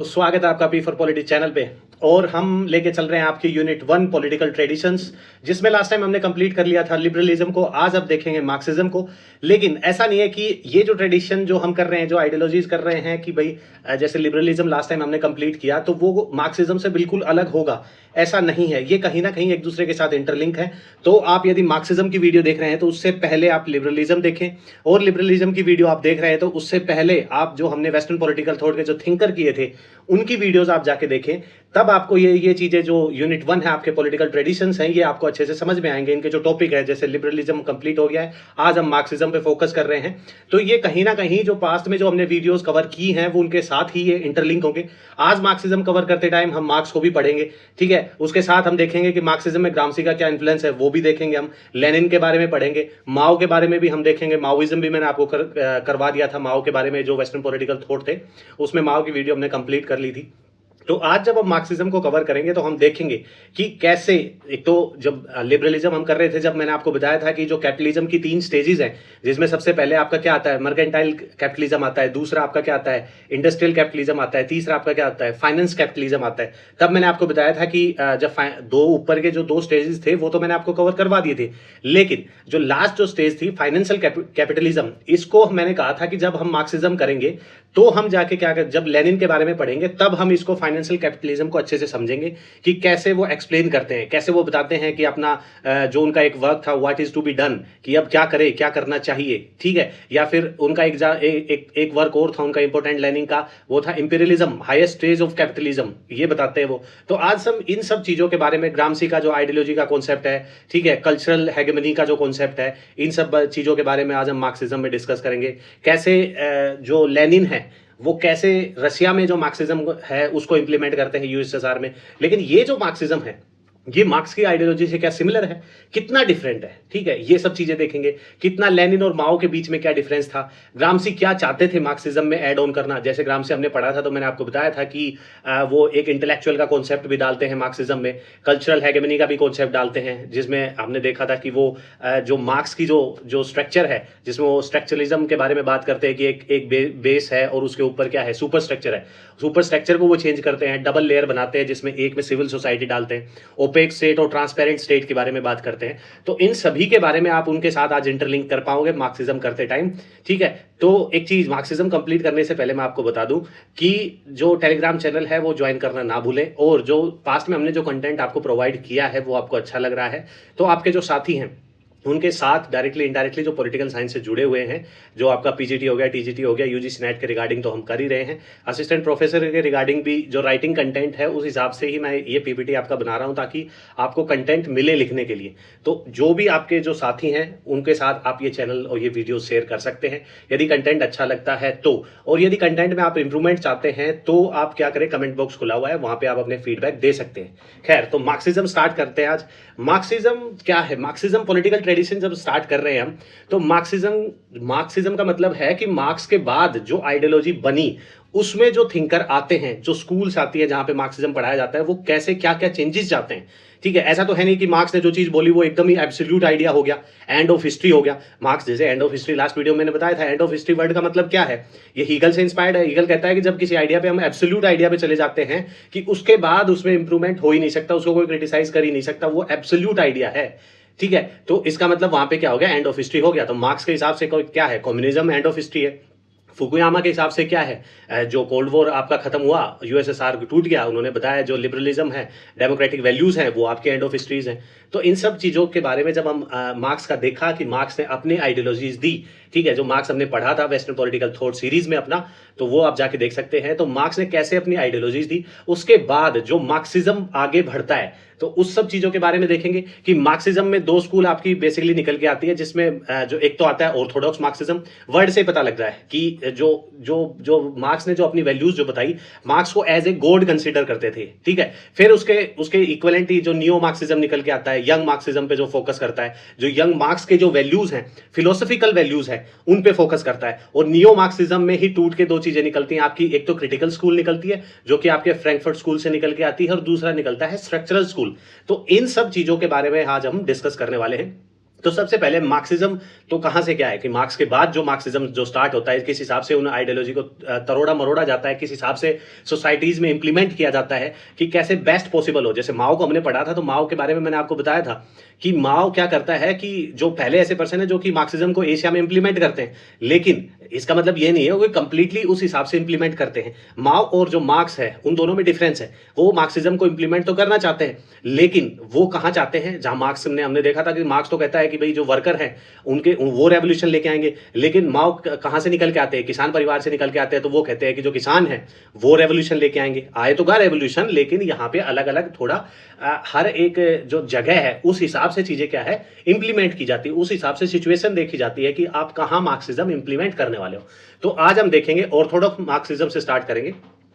तो स्वागत है आपका पी फॉर पॉलिटिक्स चैनल पे। और हम लेके चल रहे हैं आपकी यूनिट 1 पॉलिटिकल ट्रेडिशंस, जिसमें लास्ट टाइम हमने कंप्लीट कर लिया था लिबरलिज्म को। आज अब देखेंगे मार्क्सिज्म को। लेकिन ऐसा नहीं है कि ये जो ट्रेडिशन जो हम कर रहे हैं, जो आइडियोलॉजीज कर रहे हैं कि भाई जैसे लिबरलिज्म लास्ट टाइम हमने कंप्लीट किया तो वो मार्क्सिज्म से बिल्कुल अलग होगा, ऐसा नहीं है। ये कहीं ना कहीं एक दूसरे के साथ इंटरलिंक है। तो आप यदि मार्क्सिज्म की वीडियो देख रहे हैं तो उससे पहले आप लिबरलिज्म देखें, और लिबरलिज्म की वीडियो आप देख रहे हैं तो उससे पहले आप जो हमने वेस्टर्न पॉलिटिकल थॉट के जो थिंकर किए थे उनकी वीडियोस आप जाके देखें। तब आपको ये चीजें जो यूनिट 1 है आपके पॉलिटिकल ट्रेडिशंस हैं, ये आपको अच्छे से समझ में आएंगे। इनके जो टॉपिक है, जैसे लिबरलिज्म कंप्लीट हो गया है, आज हम मार्क्सिज्म पे फोकस कर रहे हैं। तो ये कहीं ना कहीं जो पास्ट में जो हमने वीडियोस कवर की हैं वो उनके साथ ही ये इंटरलिंक होंगे। आज मार्क्सिज्म कवर करते टाइम हम मार्क्स को भी पढ़ेंगे, ठीक है। उसके साथ हम देखेंगे कि मार्क्सिज्म में ग्रामसी का क्या इन्फ्लुएंस है, वो भी देखेंगे। हम लेनिन के बारे में पढ़ेंगे, माओ के बारे में भी हम देखेंगे। माओइज्म भी मैंने आपको करवा दिया था। माओ के बारे में जो वेस्टर्न पॉलिटिकल थॉट थे उसमें माओ की वीडियो हमने कंप्लीट कर ली थी। तो आज जब हम मार्क्सिज्म को कवर करेंगे तो हम देखेंगे कि कैसे, एक तो जब लिबरलिज्म हम कर रहे थे, जब मैंने आपको बताया था कि जो कैपिटलिज्म की 3 स्टेजेस हैं, जिसमें सबसे पहले आपका क्या आता है, मर्केंटाइल कैपिटलिज्म आता है। दूसरा आपका क्या आता है, इंडस्ट्रियल कैपिटलिज्म आता है। तीसरा आपका क्या आता है, फाइनेंस कैपिटलिज्म आता है। तब मैंने आपको बताया था कि जब दो ऊपर के जो 2 स्टेजेस थे वो तो मैंने आपको कवर करवा दिए थे, लेकिन जो लास्ट जो स्टेज थी फाइनेंशियल कैपिटलिज्म, इसको मैंने कहा था कि जब हम मार्क्सिज्म करेंगे तो हम जाके क्या कर, जब लेनिन के बारे में पढ़ेंगे तब हम इसको फाइनेंशियल कैपिटलिज्म को अच्छे से समझेंगे कि कैसे वो एक्सप्लेन करते हैं, कैसे वो बताते हैं कि अपना जो उनका एक वर्क था, what is to be done, कि अब क्या करे, क्या करना चाहिए, ठीक है। या फिर उनका एक वर्क और था उनका इंपॉर्टेंट लेनिन का, वो था imperialism, highest stage of capitalism, ये बताते हैं वो। तो आज हम इन सब चीजों के बारे में, ग्रामसी का जो आइडियोलॉजी का कॉन्सेप्ट है, ठीक है, कल्चरल हेगेमनी का जो कॉन्सेप्ट है, इन सब चीजों के बारे में आज हम मार्क्सिज्म में डिस्कस करेंगे। कैसे जो लेनिन है वो कैसे रशिया में जो मार्क्सिज्म है उसको इंप्लीमेंट करते हैं यूएसएसआर में। लेकिन ये जो मार्क्सिज्म है ये मार्क्स की आइडियोलॉजी से क्या सिमिलर है, कितना डिफरेंट है, ठीक है। ये सब चीजें देखेंगे। कितना लेनिन और माओ के बीच में क्या डिफरेंस था, ग्रामसी क्या चाहते थे मार्क्सिज्म में ऐड ऑन करना। जैसे ग्रामसी हमने पढ़ा था तो मैंने आपको बताया था कि वो एक इंटेलेक्चुअल का कॉन्सेप्ट भी डालते हैं मार्क्सिज्म में, कल्चरल हेगेमनी का भी कॉन्सेप्ट डालते हैं, जिसमें हमने देखा था कि वो जो मार्क्स की जो स्ट्रक्चर है, जिसमें वो स्ट्रक्चरलिज्म के बारे में बात करते हैं कि एक बेस है और उसके ऊपर क्या है, सुपर स्ट्रक्चर है। सुपर स्ट्रक्चर को वो चेंज करते हैं, डबल लेयर बनाते हैं, जिसमें एक में सिविल सोसाइटी डालते हैं, ओपेक स्टेट और ट्रांसपेरेंट स्टेट के बारे में बात करते हैं। तो इन सभी के बारे में आप उनके साथ आज इंटरलिंक कर पाओगे मार्क्सिज्म करते टाइम, ठीक है। तो एक चीज, मार्क्सिज्म कंप्लीट करने से पहले मैं आपको बता दूं कि जो टेलीग्राम चैनल है वो ज्वाइन करना ना भूलें, और जो पास्ट में हमने जो कंटेंट आपको प्रोवाइड किया है वो आपको अच्छा लग रहा है तो आपके जो साथी हैं उनके साथ डायरेक्टली इनडायरेक्टली जो पॉलिटिकल साइंस से जुड़े हुए हैं, जो आपका पीजीटी हो गया, टीजीटी हो गया, यूजीसी नेट के रिगार्डिंग तो हम कर ही रहे हैं, असिस्टेंट प्रोफेसर के रिगार्डिंग भी जो राइटिंग कंटेंट है उस हिसाब से ही मैं ये पीपीटी आपका बना रहा हूं ताकि आपको कंटेंट मिले लिखने के लिए। तो जो भी आपके जो साथी हैं उनके साथ आप ये चैनल और ये वीडियो शेयर कर सकते हैं यदि कंटेंट अच्छा लगता है तो। और यदि कंटेंट में आप इंप्रूवमेंट चाहते हैं तो आप क्या करें, कमेंट बॉक्स खुला हुआ है, वहां पे आप अपने फीडबैक दे सकते हैं। खैर, तो मार्क्सिज्म स्टार्ट करते हैं आज। मार्क्सिज्म क्या है, मार्क्सिज्म पॉलिटिकल ट्रेडिशन जब स्टार्ट कर रहे हैं हम, तो मार्क्सिज्म का मतलब है कि मार्क्स के बाद जो आइडियोलॉजी बनी उसमें जो थिंकर आते हैं, जो स्कूल्स आती है जहां पे मार्क्सिज्म पढ़ाया जाता है, वो कैसे क्या क्या चेंजेस जाते हैं, ठीक है। ऐसा तो है नहीं कि मार्क्स ने जो चीज बोली वो एकदम ही एब्सोल्यूट आइडिया हो गया, एंड ऑफ हिस्ट्री हो गया। मार्क्स जैसे end of history, last video में मैंने बताया था एंड ऑफ हिस्ट्री वर्ड का मतलब क्या है, ये हीगल से इंस्पायर्ड है। हीगल कहता है कि जब किसी आइडिया पे हम एब्सोल्यूट आइडिया पे चले जाते हैं कि उसके बाद उसमें इंप्रूवमेंट हो ही नहीं सकता, उसको कोई क्रिटिसाइज कर ही नहीं सकता, वो एब्सोल्यूट आइडिया है, ठीक है। तो इसका मतलब वहां पे क्या हो गया, एंड ऑफ हिस्ट्री हो गया। तो मार्क्स के हिसाब से क्या है, कम्युनिज्म एंड ऑफ हिस्ट्री है। फुकुयामा के हिसाब से क्या है, जो कोल्ड वॉर आपका खत्म हुआ, यूएसएसआर टूट गया, उन्होंने बताया जो लिबरलिज्म है, डेमोक्रेटिक वैल्यूज हैं, वो आपके एंड ऑफ हिस्ट्रीज हैं। तो इन सब चीजों के बारे में जब हम मार्क्स का देखा कि मार्क्स ने अपने आइडियोलॉजीज दी, ठीक है, जो मार्क्स हमने पढ़ा था वेस्टर्न पॉलिटिकल थॉट सीरीज में अपना, तो वो आप जाके देख सकते हैं। तो मार्क्स ने कैसे अपनी आइडियोलॉजीज दी, उसके बाद जो मार्क्सिज्म आगे बढ़ता है तो उस सब चीजों के बारे में देखेंगे कि मार्क्सिज्म में 2 स्कूल आपकी बेसिकली निकल के आती है, जिसमें जो एक तो आता है ऑर्थोडॉक्स मार्क्सिज्म। वर्ड से पता लग रहा है कि जो जो जो मार्क्स ने जो अपनी वैल्यूज जो बताई, मार्क्स को एज ए गॉड कंसीडर करते थे, ठीक है। फिर उसके इक्विवेलेंट जो नियो मार्क्सिज्म निकल के आता है, यंग मार्क्सिज्म पे जो फोकस करता है, जो यंग मार्क्स के जो वैल्यूज हैं, फिलोसफिकल वैल्यूज हैं, उन पे फोकस करता है। और नियो मार्क्सिज्म में ही टूट के 2 चीजें निकलती हैं आपकी, एक तो क्रिटिकल स्कूल निकलती है जो कि आपके फ्रैंकफर्ट स्कूल से निकल के आती है, और दूसरा निकलता है स्ट्रक्चरल स्कूल। तो इन सब चीजों के बारे में आज हम डिस्कस करने वाले हैं। तो सबसे पहले मार्क्सिज्म तो कहाँ से क्या है कि मार्क्स के बाद जो मार्क्सिज्म जो स्टार्ट होता है, किस हिसाब से उन आइडियोलॉजी को तरोड़ा मरोड़ा जाता है, किस हिसाब से सोसाइटीज में इंप्लीमेंट किया जाता है कि कैसे बेस्ट पॉसिबल हो। जैसे माओ को हमने पढ़ा था, तो माओ के बारे में मैंने आपको बताया था कि माओ क्या करता है कि जो पहले ऐसे पर्सन है जो कि मार्क्सिज्म को एशिया में इंप्लीमेंट करते हैं, लेकिन इसका मतलब ये नहीं है वो कंप्लीटली उस हिसाब से इंप्लीमेंट करते हैं। माओ और जो मार्क्स है उन दोनों में डिफरेंस है। वो मार्क्सिज्म को इंप्लीमेंट तो करना चाहते हैं, लेकिन वो कहाँ चाहते हैं, जहां मार्क्स ने हमने देखा था कि मार्क्स तो कहता है कि भाई जो वर्कर हैं उनके वो रेवोल्यूशन लेके आएंगे, लेकिन माओ कहाँ से निकल के आते हैं, किसान परिवार से निकल के आते हैं। तो वो कहते हैं कि जो किसान है वो रेवोल्यूशन लेके आएंगे। आए तो गा रेवोल्यूशन, लेकिन यहाँ पे अलग अलग थोड़ा हर एक जो जगह है उस हिसाब से चीजें क्या है इंप्लीमेंट की जाती है, उस हिसाब से सिचुएशन देखी जाती है कि आप कहाँ मार्क्सिज्म इंप्लीमेंट करने वाले हो। तो आज हम देखेंगे ऑर्थोडॉक्स मार्क्सिज्म से स्टार्ट करेंगे।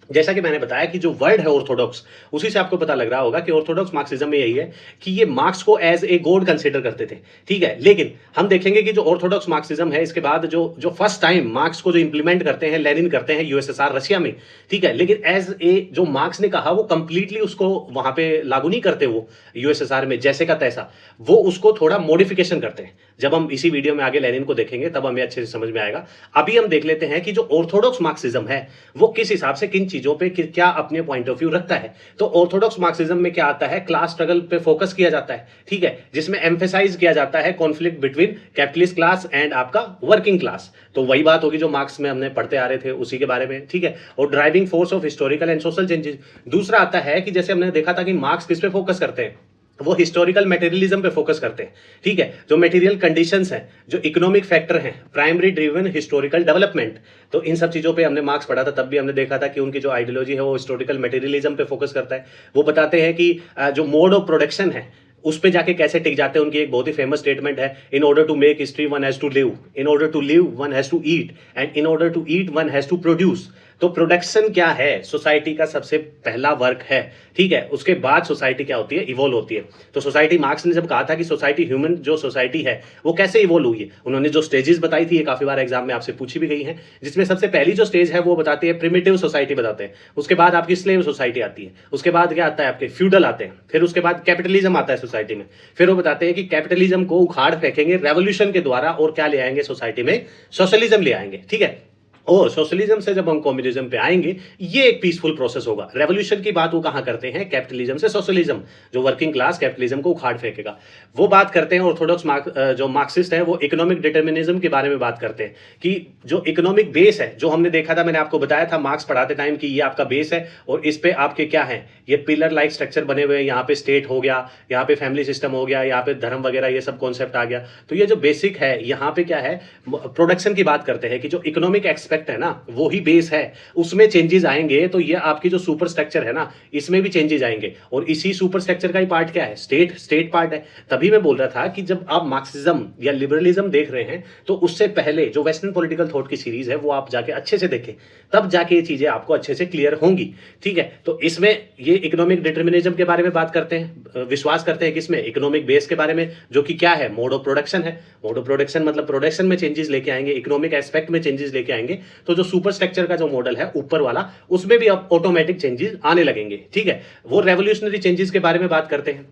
जैसा कि मैंने बताया कि जो वर्ड है ऑर्थोडॉक्स, उसी से आपको पता लग रहा होगा कि ऑर्थोडॉक्स मार्क्सिज्म में यही है कि ये मार्क्स को एज ए गॉड कंसीडर करते थे, ठीक है। लेकिन हम देखेंगे कि जो ऑर्थोडॉक्स मार्क्सिज्म है, इसके बाद जो फर्स्ट टाइम मार्क्स को जो इंप्लीमेंट करते हैं लेनिन करते हैं यूएसएसआर रशिया में, ठीक है। लेकिन एज ए जो मार्क्स ने कहा वो कंप्लीटली उसको वहां पे लागू नहीं करते, वो यूएसएसआर में जैसे का तैसा, वो उसको थोड़ा मॉडिफिकेशन करते हैं। जब हम इसी वीडियो में आगे लेनिन को देखेंगे तब हमें अच्छे से समझ में आएगा। अभी हम देख लेते हैं कि जो ऑर्थोडॉक्स मार्क्सिज्म है वो किस हिसाब से किन चीजों पे क्या अपने पॉइंट ऑफ व्यू रखता है। तो ऑर्थोडॉक्स मार्क्सिज्म में क्या आता है, क्लास स्ट्रगल पे फोकस किया जाता है, ठीक है, जिसमें एम्फेसाइज किया जाता है conflict between capitalist class and आपका वर्किंग क्लास। तो वही बात होगी जो मार्क्स में हमने पढ़ते आ रहे थे उसी के बारे में, ठीक है। और driving force of historical and social changes. दूसरा आता है कि जैसे हमने देखा था कि मार्क्स किस पे फोकस करते हैं, वो हिस्टोरिकल मटेरियलिज्म पे फोकस करते हैं, ठीक है। जो मटेरियल कंडीशंस हैं, जो इकोनॉमिक फैक्टर हैं, प्राइमरी ड्रिवन हिस्टोरिकल डेवलपमेंट, तो इन सब चीजों पे हमने मार्क्स पढ़ा था। तब भी हमने देखा था कि उनकी जो आइडियोलॉजी है वो हिस्टोरिकल मटेरियलिज्म पे फोकस करता है। वो बताते हैं कि जो मोड ऑफ प्रोडक्शन है उस पे जाके कैसे टिक जाते हैं। उनकी एक बहुत ही फेमस स्टेटमेंट है, in order to make history one has to live, in order to live one has to eat, and in order to eat one has to produce. तो प्रोडक्शन क्या है, सोसाइटी का सबसे पहला वर्क है, ठीक है। उसके बाद सोसाइटी क्या होती है, इवॉल्व होती है। तो सोसाइटी, मार्क्स ने जब कहा था कि सोसाइटी, ह्यूमन जो सोसाइटी है वो कैसे इवॉल्व हुई है, उन्होंने जो स्टेजेस बताई थी, ये काफी बार एग्जाम में आपसे पूछी भी गई है, जिसमें सबसे पहली जो स्टेज है वो बताती है प्रिमिटिव सोसाइटी बताते हैं। उसके बाद आपकी स्लेव सोसाइटी आती है, उसके बाद क्या आता है आपके फ्यूडल आते हैं, फिर उसके बाद कैपिटलिज्म आता है सोसाइटी में। फिर वो बताते हैं कि कैपिटलिज्म को उखाड़ फेंकेंगे रेवोल्यूशन के द्वारा और क्या ले आएंगे सोसाइटी में, सोशलिज्म ले आएंगे, ठीक है। और सोशलिज्म से जब हम कम्युनिज्म पे आएंगे, ये एक पीसफुल प्रोसेस होगा। रेवोल्यूशन की बात वो कहां करते हैं, कैपिटलिज्म से सोशलिज्म, जो वर्किंग क्लास कैपिटलिज्म को उखाड़ फेंकेगा, वो बात करते हैं। ऑर्थोडॉक्स जो मार्क्सिस्ट है वो इकोनॉमिक डिटर्मिनिज्म के बारे में बात करते हैं कि जो इकोनॉमिक बेस है, जो हमने देखा था, मैंने आपको बताया था मार्क्स पढ़ाते टाइम कि ये आपका बेस है और इस पे आपके क्या है, ये पिलर लाइक स्ट्रक्चर बने हुए हैं। यहाँ पे स्टेट हो गया, यहाँ पे फैमिली सिस्टम हो गया, यहाँ पे धर्म वगैरह, ये सब कॉन्सेप्ट आ गया। तो ये जो बेसिक है, यहाँ पे क्या है, प्रोडक्शन की बात करते हैं कि जो इकोनॉमिक एक्सपेक्ट है ना वो ही बेस है, उसमें चेंजेस आएंगे। तो ये आपकी जो सुपर स्ट्रक्चर है ना, इसमें भी चेंजेस आएंगे। और इसी सुपर स्ट्रक्चर का ही पार्ट क्या है, स्टेट पार्ट है। तभी मैं बोल रहा था कि जब आप मार्क्सिज्म या लिबरलिज्म देख रहे हैं तो उससे पहले जो वेस्टर्न पॉलिटिकल थॉट की सीरीज है वो आप जाके अच्छे से देखें, तब जाके ये चीजें आपको अच्छे से क्लियर होंगी, ठीक है। तो इसमें ये इकोनॉमिक डिटर्मिनिज्म के बारे में बात करते हैं, विश्वास करते हैं किसमें, इकोनॉमिक बेस के बारे में, जो कि क्या है, मोड ऑफ प्रोडक्शन है। मोड ऑफ प्रोडक्शन मतलब प्रोडक्शन में चेंजेस लेके आएंगे, इकोनॉमिक एस्पेक्ट में चेंजेस लेके आएंगे। तो जो सुपर स्ट्रक्चर का जो मॉडल है ऊपर वाला, उसमें भी अब ऑटोमेटिक चेंजेस आने लगेंगे, ठीक है। वो रेवोल्यूशनरी चेंजेस के बारे में बात करते हैं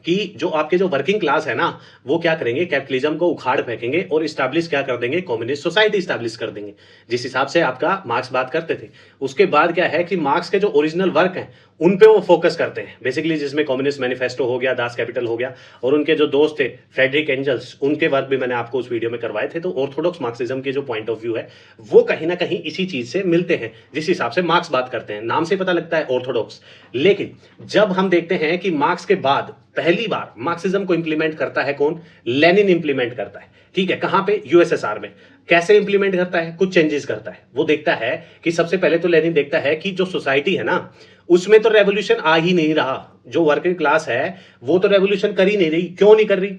कि जो आपके जो वर्किंग क्लास है ना वो क्या करेंगे, कैपिटलिज्म को उखाड़ फेंकेंगे और इस्टेब्लिश क्या कर देंगे, कम्युनिस्ट सोसाइटी इस्टेब्लिश कर देंगे, जिस हिसाब से आपका मार्क्स बात करते थे। उसके बाद क्या है कि मार्क्स के जो ओरिजिनल वर्क हैं उन पे वो फोकस करते हैं बेसिकली, जिसमें कम्युनिस्ट मैनिफेस्टो हो गया, दास कैपिटल हो गया, और उनके जो दोस्त थे फ्रेडरिक एंजल्स, उनके वर्क भी मैंने आपको उस वीडियो में करवाए थे। तो ऑर्थोडॉक्स मार्क्सिज्म के जो पॉइंट ऑफ व्यू है वो कहीं ना कहीं इसी चीज से मिलते हैं, जिस हिसाब से मार्क्स बात करते हैं। नाम से पता लगता है ऑर्थोडॉक्स। लेकिन जब हम देखते हैं कि मार्क्स के बाद पहली बार मार्क्सिज्म को इंप्लीमेंट करता है कौन, लेनिन इंप्लीमेंट करता है, ठीक है। कहां पे, यूएसएसआर में। कैसे इंप्लीमेंट करता है, कुछ चेंजेस करता है। वो देखता है कि सबसे पहले तो लेनिन देखता है कि जो सोसाइटी है ना उसमें तो रेवोल्यूशन आ ही नहीं रहा, जो वर्किंग क्लास है वो तो रेवोल्यूशन कर ही नहीं रही। क्यों नहीं कर रही,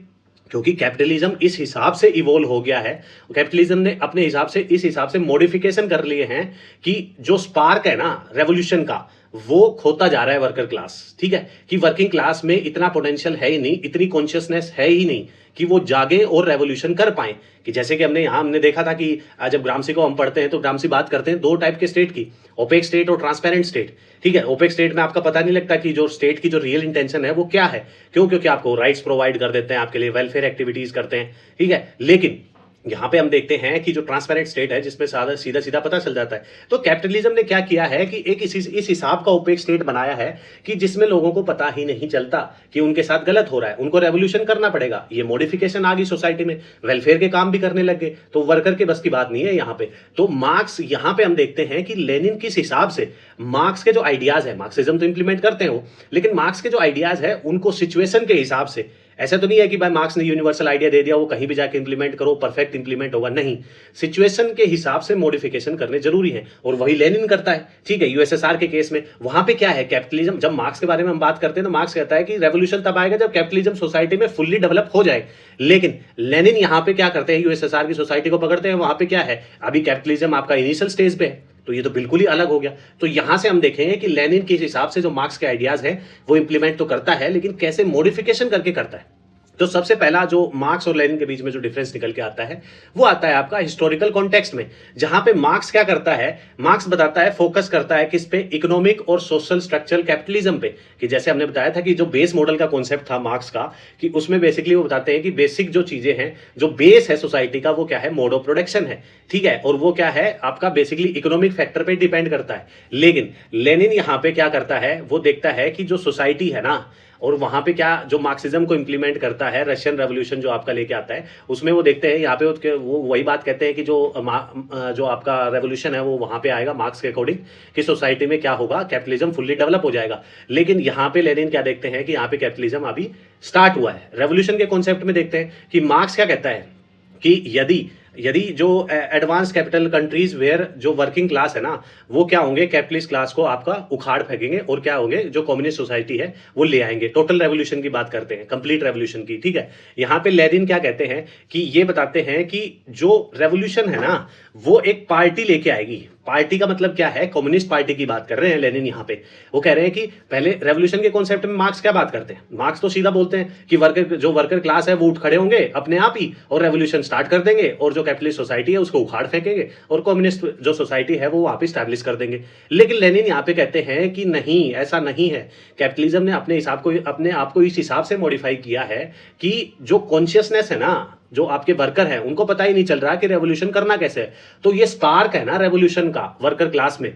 क्योंकि कैपिटलिज्म इस हिसाब से इवॉल्व हो गया है, कैपिटलिज्म ने अपने हिसाब से इस हिसाब से मॉडिफिकेशन कर लिए हैं कि जो स्पार्क है ना रेवोल्यूशन का वो खोता जा रहा है वर्कर क्लास, ठीक है। कि वर्किंग क्लास में इतना पोटेंशियल है ही नहीं, इतनी कॉन्शियसनेस है ही नहीं कि वो जागे और रेवोल्यूशन कर पाए। कि जैसे कि हमने देखा था कि जब ग्रामसी को हम पढ़ते हैं तो ग्रामसी बात करते हैं दो टाइप के स्टेट की, ओपेक स्टेट और ट्रांसपेरेंट स्टेट। ठीक है, ओपेक स्टेट में आपका पता नहीं लगता कि जो स्टेट की जो रियल इंटेंशन है वो क्या है, क्यों? क्योंकि आपको राइट्स प्रोवाइड कर देते हैं, आपके लिए वेलफेयर एक्टिविटीज करते हैं। ठीक है, लेकिन यहाँ पे हम देखते हैं कि जो ट्रांसपेरेंट स्टेट है जिसमें सीधा सीधा पता चल जाता है। तो कैपिटलिज्म ने क्या किया है कि एक इस हिसाब का ओपेक स्टेट बनाया है कि जिसमें लोगों को पता ही नहीं चलता कि उनके साथ गलत हो रहा है, उनको रेवोल्यूशन करना पड़ेगा। ये मॉडिफिकेशन आ गई सोसाइटी में, वेलफेयर के काम भी करने लग गए, तो वर्कर के बस की बात नहीं है यहाँ पे। तो मार्क्स यहाँ पे हम देखते हैं कि लेनिन किस हिसाब से मार्क्स के जो आइडियाज है, मार्क्सिज्म तो इंप्लीमेंट करते हो, लेकिन मार्क्स के जो आइडियाज है उनको सिचुएशन के हिसाब से, ऐसा तो नहीं है कि भाई मार्क्स ने यूनिवर्सल आइडिया दे दिया वो कहीं भी जाके इंप्लीमेंट करो परफेक्ट इंप्लीमेंट होगा, नहीं, सिचुएशन के हिसाब से मॉडिफिकेशन करने जरूरी है, और वही लेनिन करता है। ठीक है, यूएसएसआर के केस में वहां पे क्या है, कैपिटलिज्म, जब मार्क्स के बारे में हम बात करते हैं तो मार्क्स कहता है कि रेवोल्यूशन तब आएगा जब कैपिटलिज्म सोसाइटी में फुल्ली डेवलप हो जाए। लेकिन लेनिन यहां पे क्या करते हैं, यूएसएसआर की सोसाइटी को पकड़ते हैं, वहां पे क्या है, अभी कैपिटलिज्म आपका इनिशियल स्टेज पे है, तो ये तो बिल्कुल ही अलग हो गया। तो यहां से हम देखेंगे कि लेनिन के हिसाब से जो मार्क्स के आइडियाज है वो इंप्लीमेंट तो करता है, लेकिन कैसे मॉडिफिकेशन करके करता है। तो सबसे पहला जो मार्क्स और लेनिन के बीच में जो डिफरेंस निकल के आता है वो आता है आपका हिस्टोरिकल कॉन्टेक्स्ट में, जहां पे मार्क्स क्या करता है, मार्क्स बताता है, फोकस करता है किस पे, इकोनॉमिक और सोशल स्ट्रक्चरल कैपिटलिज्म पे। कि जैसे हमने बताया था कि जो बेस मॉडल का कॉन्सेप्ट था मार्क्स का, कि उसमें बेसिकली वो बताते हैं कि बेसिक जो चीजें हैं, जो बेस है सोसाइटी का, वो क्या है, मोड ऑफ प्रोडक्शन है। ठीक है, और वो क्या है आपका बेसिकली इकोनॉमिक फैक्टर पे डिपेंड करता है। लेकिन लेनिन यहां पे क्या करता है, वो देखता है कि जो सोसाइटी है ना, और वहां पे क्या जो मार्क्सिज्म को इंप्लीमेंट करता है, रशियन रेवोल्यूशन जो आपका लेके आता है, उसमें वो देखते हैं यहाँ पे वो वही बात कहते हैं कि जो आपका रेवोल्यूशन है वो वहां पे आएगा मार्क्स के अकॉर्डिंग, कि सोसाइटी में क्या होगा, कैपिटलिज्म फुल्ली डेवलप हो जाएगा। लेकिन यहाँ पे लेनिन क्या देखते हैं कि यहाँ पे कैपिटलिज्म अभी स्टार्ट हुआ है। रेवोल्यूशन के कॉन्सेप्ट में देखते हैं कि मार्क्स क्या कहता है कि यदि जो एडवांस कैपिटल कंट्रीज वेयर जो वर्किंग क्लास है ना, वो क्या होंगे, कैपिटलिस्ट क्लास को आपका उखाड़ फेंकेंगे, और क्या होंगे, जो कम्युनिस्ट सोसाइटी है वो ले आएंगे। टोटल रेवोल्यूशन की बात करते हैं, कंप्लीट रेवोल्यूशन की। ठीक है, यहाँ पे लेनिन क्या कहते हैं कि ये बताते हैं कि जो रेवोल्यूशन है ना वो एक पार्टी लेके आएगी। पार्टी का मतलब क्या है, कम्युनिस्ट पार्टी की बात कर रहे हैं लेनिन यहाँ पे। वो कह रहे हैं कि पहले रेवोल्यूशन के कॉन्सेप्ट में मार्क्स क्या बात करते हैं, मार्क्स तो सीधा बोलते हैं कि वर्कर क्लास है वो उठ खड़े होंगे अपने आप ही और रेवोल्यूशन स्टार्ट कर देंगे, और जो कैपिटलिस्ट सोसाइटी है उसको उखाड़ फेंकेंगे, और कम्युनिस्ट जो सोसाइटी है वो वहां पे स्टैब्लिश कर देंगे। लेकिन लेनिन यहाँ पे कहते हैं कि नहीं, ऐसा नहीं है। कैपिटलिज्म ने अपने आप को इस हिसाब से मॉडिफाई किया है कि जो कॉन्शियसनेस है ना, जो आपके वर्कर हैं उनको पता ही नहीं चल रहा कि रेवोल्यूशन करना कैसे है। तो ये स्पार्क है ना रेवोल्यूशन का वर्कर क्लास में,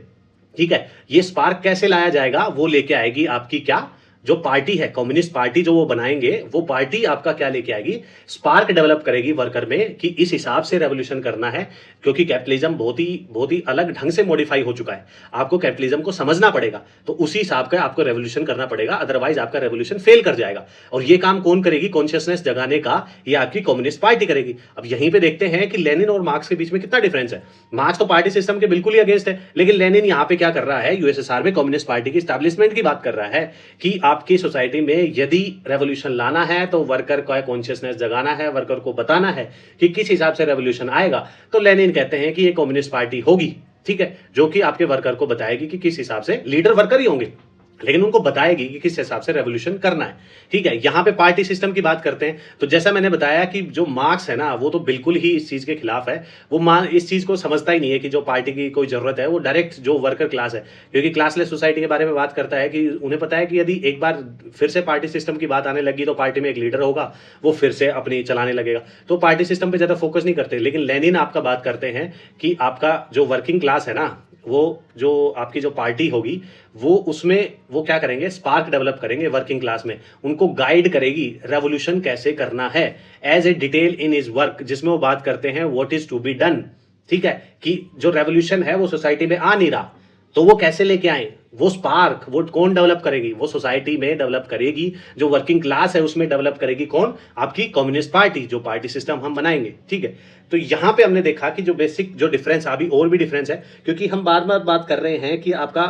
ठीक है, ये स्पार्क कैसे लाया जाएगा, वो लेके आएगी आपकी क्या, जो पार्टी है कम्युनिस्ट पार्टी जो वो बनाएंगे, वो पार्टी आपका क्या लेके आएगी, स्पार्क डेवलप करेगी वर्कर में कि इस हिसाब से रेवोल्यूशन करना है। क्योंकि कैपिटलिज्म बहुत ही अलग ढंग से मॉडिफाई हो चुका है, आपको कैपिटलिज्म को समझना पड़ेगा, तो उसी हिसाब का आपको रेवोल्यूशन करना पड़ेगा, अदरवाइज आपका रेवोल्यूशन फेल कर जाएगा। और ये काम कौन करेगी, कॉन्शियसनेस जगाने का, ये आपकी कम्युनिस्ट पार्टी करेगी। अब यहीं पे देखते हैं कि लेनिन और मार्क्स के बीच में कितना डिफरेंस है। मार्क्स तो पार्टी सिस्टम के बिल्कुल ही अगेंस्ट है, लेकिन लेनिन यहाँ पे क्या कर रहा है, यूएसएसआर में कम्युनिस्ट पार्टी की स्टैब्लिशमेंट की बात कर रहा है कि आपकी सोसाइटी में यदि रेवोल्यूशन लाना है तो वर्कर का कॉन्शियसनेस जगाना है, वर्कर को बताना है कि किस हिसाब से रेवोल्यूशन आएगा। तो लेनिन कहते हैं कि ये कम्युनिस्ट पार्टी होगी, ठीक है, जो कि आपके वर्कर को बताएगी कि किस हिसाब से, लीडर वर्कर ही होंगे लेकिन उनको बताएगी कि किस हिसाब से रेवोल्यूशन करना है। ठीक है, यहां पे पार्टी सिस्टम की बात करते हैं, तो जैसा मैंने बताया कि जो मार्क्स है ना वो तो बिल्कुल ही इस चीज के खिलाफ है। वो इस चीज को समझता ही नहीं है कि जो पार्टी की कोई जरूरत है, वो डायरेक्ट जो वर्कर क्लास है, क्योंकि क्लासलेस सोसाइटी के बारे में बात करता है कि उन्हें पता है कि यदि एक बार फिर से पार्टी सिस्टम की बात आने लगी तो पार्टी में एक लीडर होगा, वो फिर से अपनी चलाने लगेगा, तो पार्टी सिस्टम पे ज्यादा फोकस नहीं करते। लेकिन लेनिन आपका बात करते हैं कि आपका जो वर्किंग क्लास है ना, वो जो आपकी जो पार्टी होगी वो उसमें वो क्या करेंगे, स्पार्क डेवलप करेंगे वर्किंग क्लास में, उनको गाइड करेगी रेवोल्यूशन कैसे करना है as a detail in his work, जिसमें वो बात करते हैं what is to be done. ठीक है, कि जो रेवोल्यूशन है वो सोसाइटी में आ नहीं रहा, तो वो कैसे लेके आए, वो स्पार्क वो कौन डेवलप करेगी, वो सोसाइटी में डेवलप करेगी, जो वर्किंग क्लास है उसमें डेवलप करेगी कौन, आपकी कम्युनिस्ट पार्टी, जो पार्टी सिस्टम हम बनाएंगे। ठीक है, तो यहां पे हमने देखा कि जो बेसिक जो डिफरेंस, अभी और भी डिफरेंस है, क्योंकि हम बार बार बात कर रहे हैं कि आपका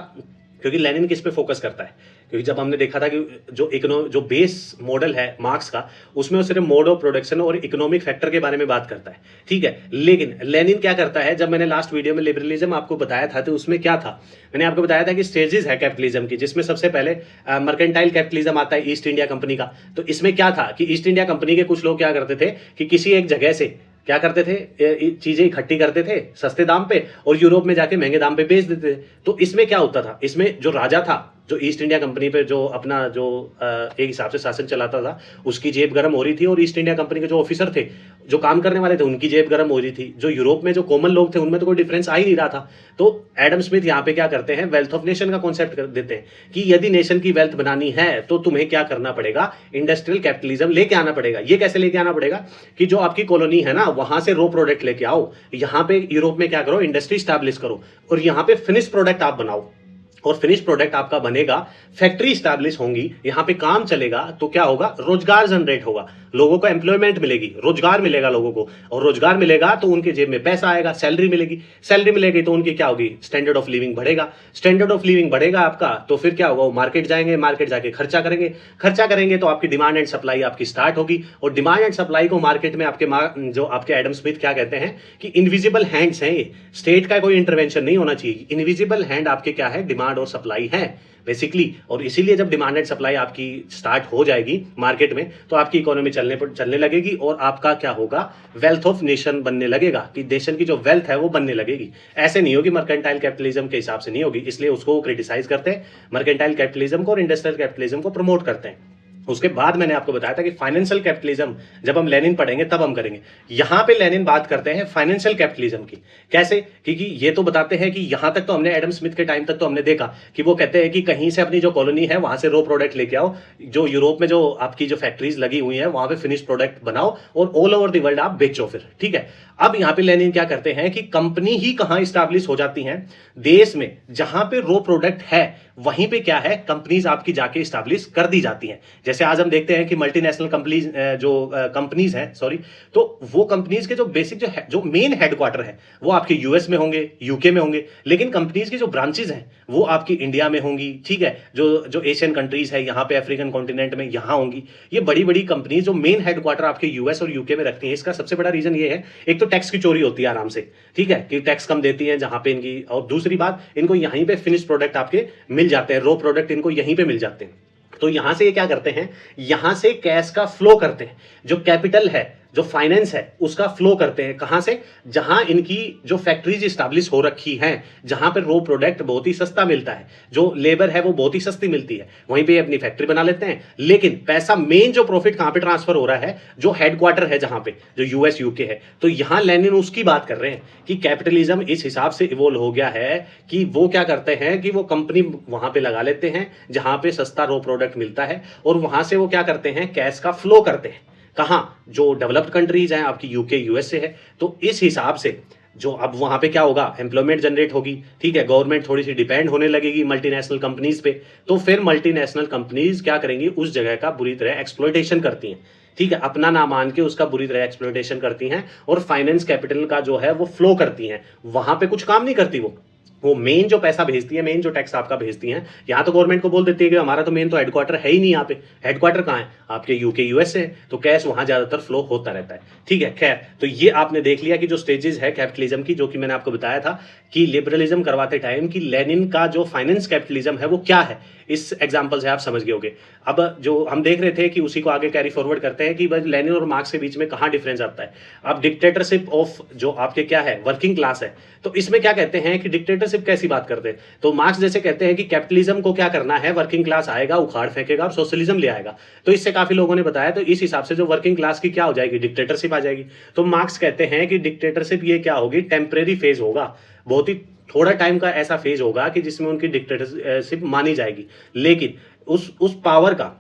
क्योंकि लेनिन किस पे फोकस करता है, क्योंकि जब हमने देखा था कि जो बेस मॉडल है मार्क्स का, उसमें वो सिर्फ मोड ऑफ प्रोडक्शन और इकोनॉमिक फैक्टर के बारे में बात करता है, ठीक है। लेकिन लेनिन क्या करता है, जब मैंने लास्ट वीडियो में लिबरलिज्म आपको बताया था तो उसमें क्या था, मैंने आपको बताया था कि स्टेजेस है कैपिटलिज्म की, जिसमें सबसे पहले मर्केंटाइल कैपिटलिज्म आता है ईस्ट इंडिया कंपनी का। तो इसमें क्या था कि ईस्ट इंडिया कंपनी के कुछ लोग क्या करते थे कि किसी एक जगह से क्या करते थे, चीजें इकट्ठी करते थे सस्ते दाम पे और यूरोप में जाके महंगे दाम पे बेच देते थे। तो इसमें क्या होता था, इसमें जो राजा था, जो ईस्ट इंडिया कंपनी पे जो अपना जो एक हिसाब से शासन चलाता था, उसकी जेब गर्म हो रही थी, और ईस्ट इंडिया कंपनी के जो ऑफिसर थे, जो काम करने वाले थे, उनकी जेब गर्म हो रही थी। जो यूरोप में जो कॉमन लोग थे उनमें तो कोई डिफरेंस आ ही नहीं रहा था। तो एडम स्मिथ यहाँ पे क्या करते हैं, वेल्थ ऑफ नेशन का कॉन्सेप्ट देते हैं कि यदि नेशन की वेल्थ बनानी है तो तुम्हें क्या करना पड़ेगा, इंडस्ट्रियल कैपिटलिज्म लेके आना पड़ेगा। ये कैसे लेके आना पड़ेगा कि जो आपकी कॉलोनी है ना, वहां से रॉ प्रोडक्ट लेके आओ, यहाँ पे यूरोप में क्या करो, इंडस्ट्री स्टैब्लिश करो, और यहाँ पे फिनिश प्रोडक्ट आप बनाओ, और फिनिश प्रोडक्ट आपका बनेगा, फैक्ट्री स्टैब्लिश होंगी, यहां पे काम चलेगा, तो क्या होगा, रोजगार जनरेट होगा, लोगों को एम्प्लॉयमेंट मिलेगी, रोजगार मिलेगा लोगों को, और रोजगार मिलेगा तो उनके जेब में पैसा आएगा, सैलरी मिलेगी, सैलरी मिलेगी तो उनकी क्या होगी, स्टैंडर्ड ऑफ लिविंग बढ़ेगा, स्टैंडर्ड ऑफ लिविंग बढ़ेगा आपका, तो फिर क्या होगा, वो मार्केट जाएंगे, मार्केट जाके खर्चा करेंगे, खर्चा करेंगे तो आपकी डिमांड एंड सप्लाई आपकी स्टार्ट होगी, और डिमांड एंड सप्लाई को मार्केट में जो आपके एडम स्मिथ क्या कहते हैं कि इनविजिबल हैंड्स हैं, ये स्टेट का कोई इंटरवेंशन नहीं होना चाहिए, इनविजिबल हैंड आपके क्या है, डिमांड और सप्लाई है बेसिकली। और इसीलिए जब डिमांड एंड सप्लाई आपकी स्टार्ट हो जाएगी मार्केट में, तो आपकी इकोनॉमी चलने लगेगी, और आपका क्या होगा, वेल्थ ऑफ नेशन बनने लगेगा, कि नेशन की जो वेल्थ है वो बनने लगेगी। ऐसे नहीं होगी, मर्केंटाइल कैपिटलिज्म के हिसाब से नहीं होगी, इसलिए उसको क्रिटिसाइज करते हैं, मर्केंटाइल कैपिटलिज्म को और इंडस्ट्रियल कैपिटलिज्म को प्रमोट करते हैं। उसके बाद मैंने आपको बताया था कि फाइनेंशियल कैपिटलिज्म जब हम लेनिन पढ़ेंगे तब हम करेंगे। यहां पे लेनिन बात करते हैं फाइनेंशियल कैपिटलिज्म की। कैसे, क्योंकि ये तो बताते हैं कि यहां तक तो हमने एडम स्मिथ के टाइम तक तो हमने देखा कि वो कहते हैं कि कहीं से अपनी जो कॉलोनी है वहां से रॉ प्रोडक्ट लेके आओ, जो यूरोप में जो आपकी जो फैक्ट्रीज लगी हुई है वहां पे फिनिश प्रोडक्ट बनाओ और ऑल ओवर द वर्ल्ड आप बेचो फिर, ठीक है। अब यहां पे लेनिन क्या करते हैं कि कंपनी ही कहां स्टैब्लिश हो जाती हैं, देश में जहां पे रॉ प्रोडक्ट है वहीं पे क्या है, कंपनीज आपकी जाके स्टैब्लिश कर दी जाती हैं। जैसे आज हम देखते हैं कि मल्टीनेशनल कंपनीज हैं सॉरी, तो वो कंपनीज के जो बेसिक जो मेन हेडक्वार्टर है वो आपके यूएस में होंगे, यूके में होंगे, लेकिन कंपनीज की जो ब्रांचेज हैं वो आपकी इंडिया में होंगी, ठीक है। जो एशियन कंट्रीज है, यहाँ पे अफ्रीकन कॉन्टिनेंट में यहाँ होंगी। ये बड़ी बड़ी कंपनीज जो मेन हेडक्वार्टर आपके यूएस और यूके में रखती हैं, इसका सबसे बड़ा रीजन ये है, एक तो टैक्स की चोरी होती है आराम से, ठीक है, कि टैक्स कम देती है जहां पे इनकी, और दूसरी बात इनको यहीं पे फिनिश प्रोडक्ट आपके मिल जाते हैं, रॉ प्रोडक्ट इनको यहीं पे मिल जाते हैं। तो यहां से ये क्या करते हैं, यहां से कैश का फ्लो करते हैं, जो कैपिटल है, जो फाइनेंस है, उसका फ्लो करते हैं कहां से, जहां इनकी जो फैक्ट्रीज स्टैब्लिश हो रखी हैं, जहां पर रॉ प्रोडक्ट बहुत ही सस्ता मिलता है, जो लेबर है वो बहुत ही सस्ती मिलती है, वहीं पे अपनी फैक्ट्री बना लेते हैं। लेकिन पैसा मेन जो प्रॉफिट कहां पे ट्रांसफर हो रहा है, जो हेडक्वार्टर है जहां पे, जो यूएस यूके है। तो यहां लेनिन उसकी बात कर रहे हैं कि कैपिटलिज्म इस हिसाब से इवोल्व हो गया है कि वो क्या करते हैं कि वो कंपनी वहां पे लगा लेते हैं जहां पे सस्ता रॉ प्रोडक्ट मिलता है, और वहां से वो क्या करते हैं, कैश का फ्लो करते हैं कहां, जो डेवलप्ड कंट्रीज हैं आपकी, यूके यूएस से है। तो इस हिसाब से जो अब वहां पे क्या होगा, एम्प्लॉयमेंट जनरेट होगी, ठीक है, गवर्नमेंट थोड़ी सी डिपेंड होने लगेगी मल्टीनेशनल कंपनीज पे, तो फिर मल्टीनेशनल कंपनीज क्या करेंगी, उस जगह का बुरी तरह एक्सप्लॉयटेशन करती हैं, ठीक है, अपना नाम मान के उसका बुरी तरह एक्सप्लॉयटेशन करती हैं, और फाइनेंस कैपिटल का जो है वो फ्लो करती हैं, वहां पे कुछ काम नहीं करती वो मेन जो पैसा भेजती है, मेन जो टैक्स आपका भेजती हैं, यहाँ तो गवर्नमेंट को बोल देती है कि हमारा तो मेन तो हेडक्वार्टर है ही नहीं, यहाँ पे हेडक्वार्टर कहाँ है, आपके यूके यूएस से, तो कैश वहां ज्यादातर फ्लो होता रहता है, ठीक है। खैर, तो ये आपने देख लिया कि जो स्टेजेस है कैपिटलिज्म की, जो कि मैंने आपको बताया था कि लिबरलिज्म करवाते टाइम कि लेनिन का जो फाइनेंस कैपिटलिज्म है वो क्या है, इस एग्जाम्पल से आप समझ गए होंगे। अब जो हम देख रहे थे कि उसी को आगे कैरी फॉरवर्ड करते हैं कि लेनिन और मार्क्स के बीच में कहाँ डिफरेंस आता है। अब डिक्टेटरशिप ऑफ जो आपके क्या है, वर्किंग क्लास है, तो इसमें क्या कहते हैं कि डिक्टेटरशिप कैसी बात करते हैं, तो मार्क्स जैसे कहते हैं कि कैपिटलिज्म को क्या करना है, वर्किंग क्लास आएगा, उखाड़ फेंकेगा और सोशलिज्म ले आएगा। तो इससे काफी लोगों ने बताया, तो इस हिसाब से जो वर्किंग क्लास की क्या हो जाएगी, डिक्टेटरशिप आ जाएगी। तो मार्क्स कहते हैं कि डिक्टेटरशिप ये क्या होगी, टेम्परेरी फेज होगा, बहुत ही थोड़ा टाइम का ऐसा फेज होगा कि जिसमें उनकी डिक्टेटरशिप मानी जाएगी। लेकिन उस पावर का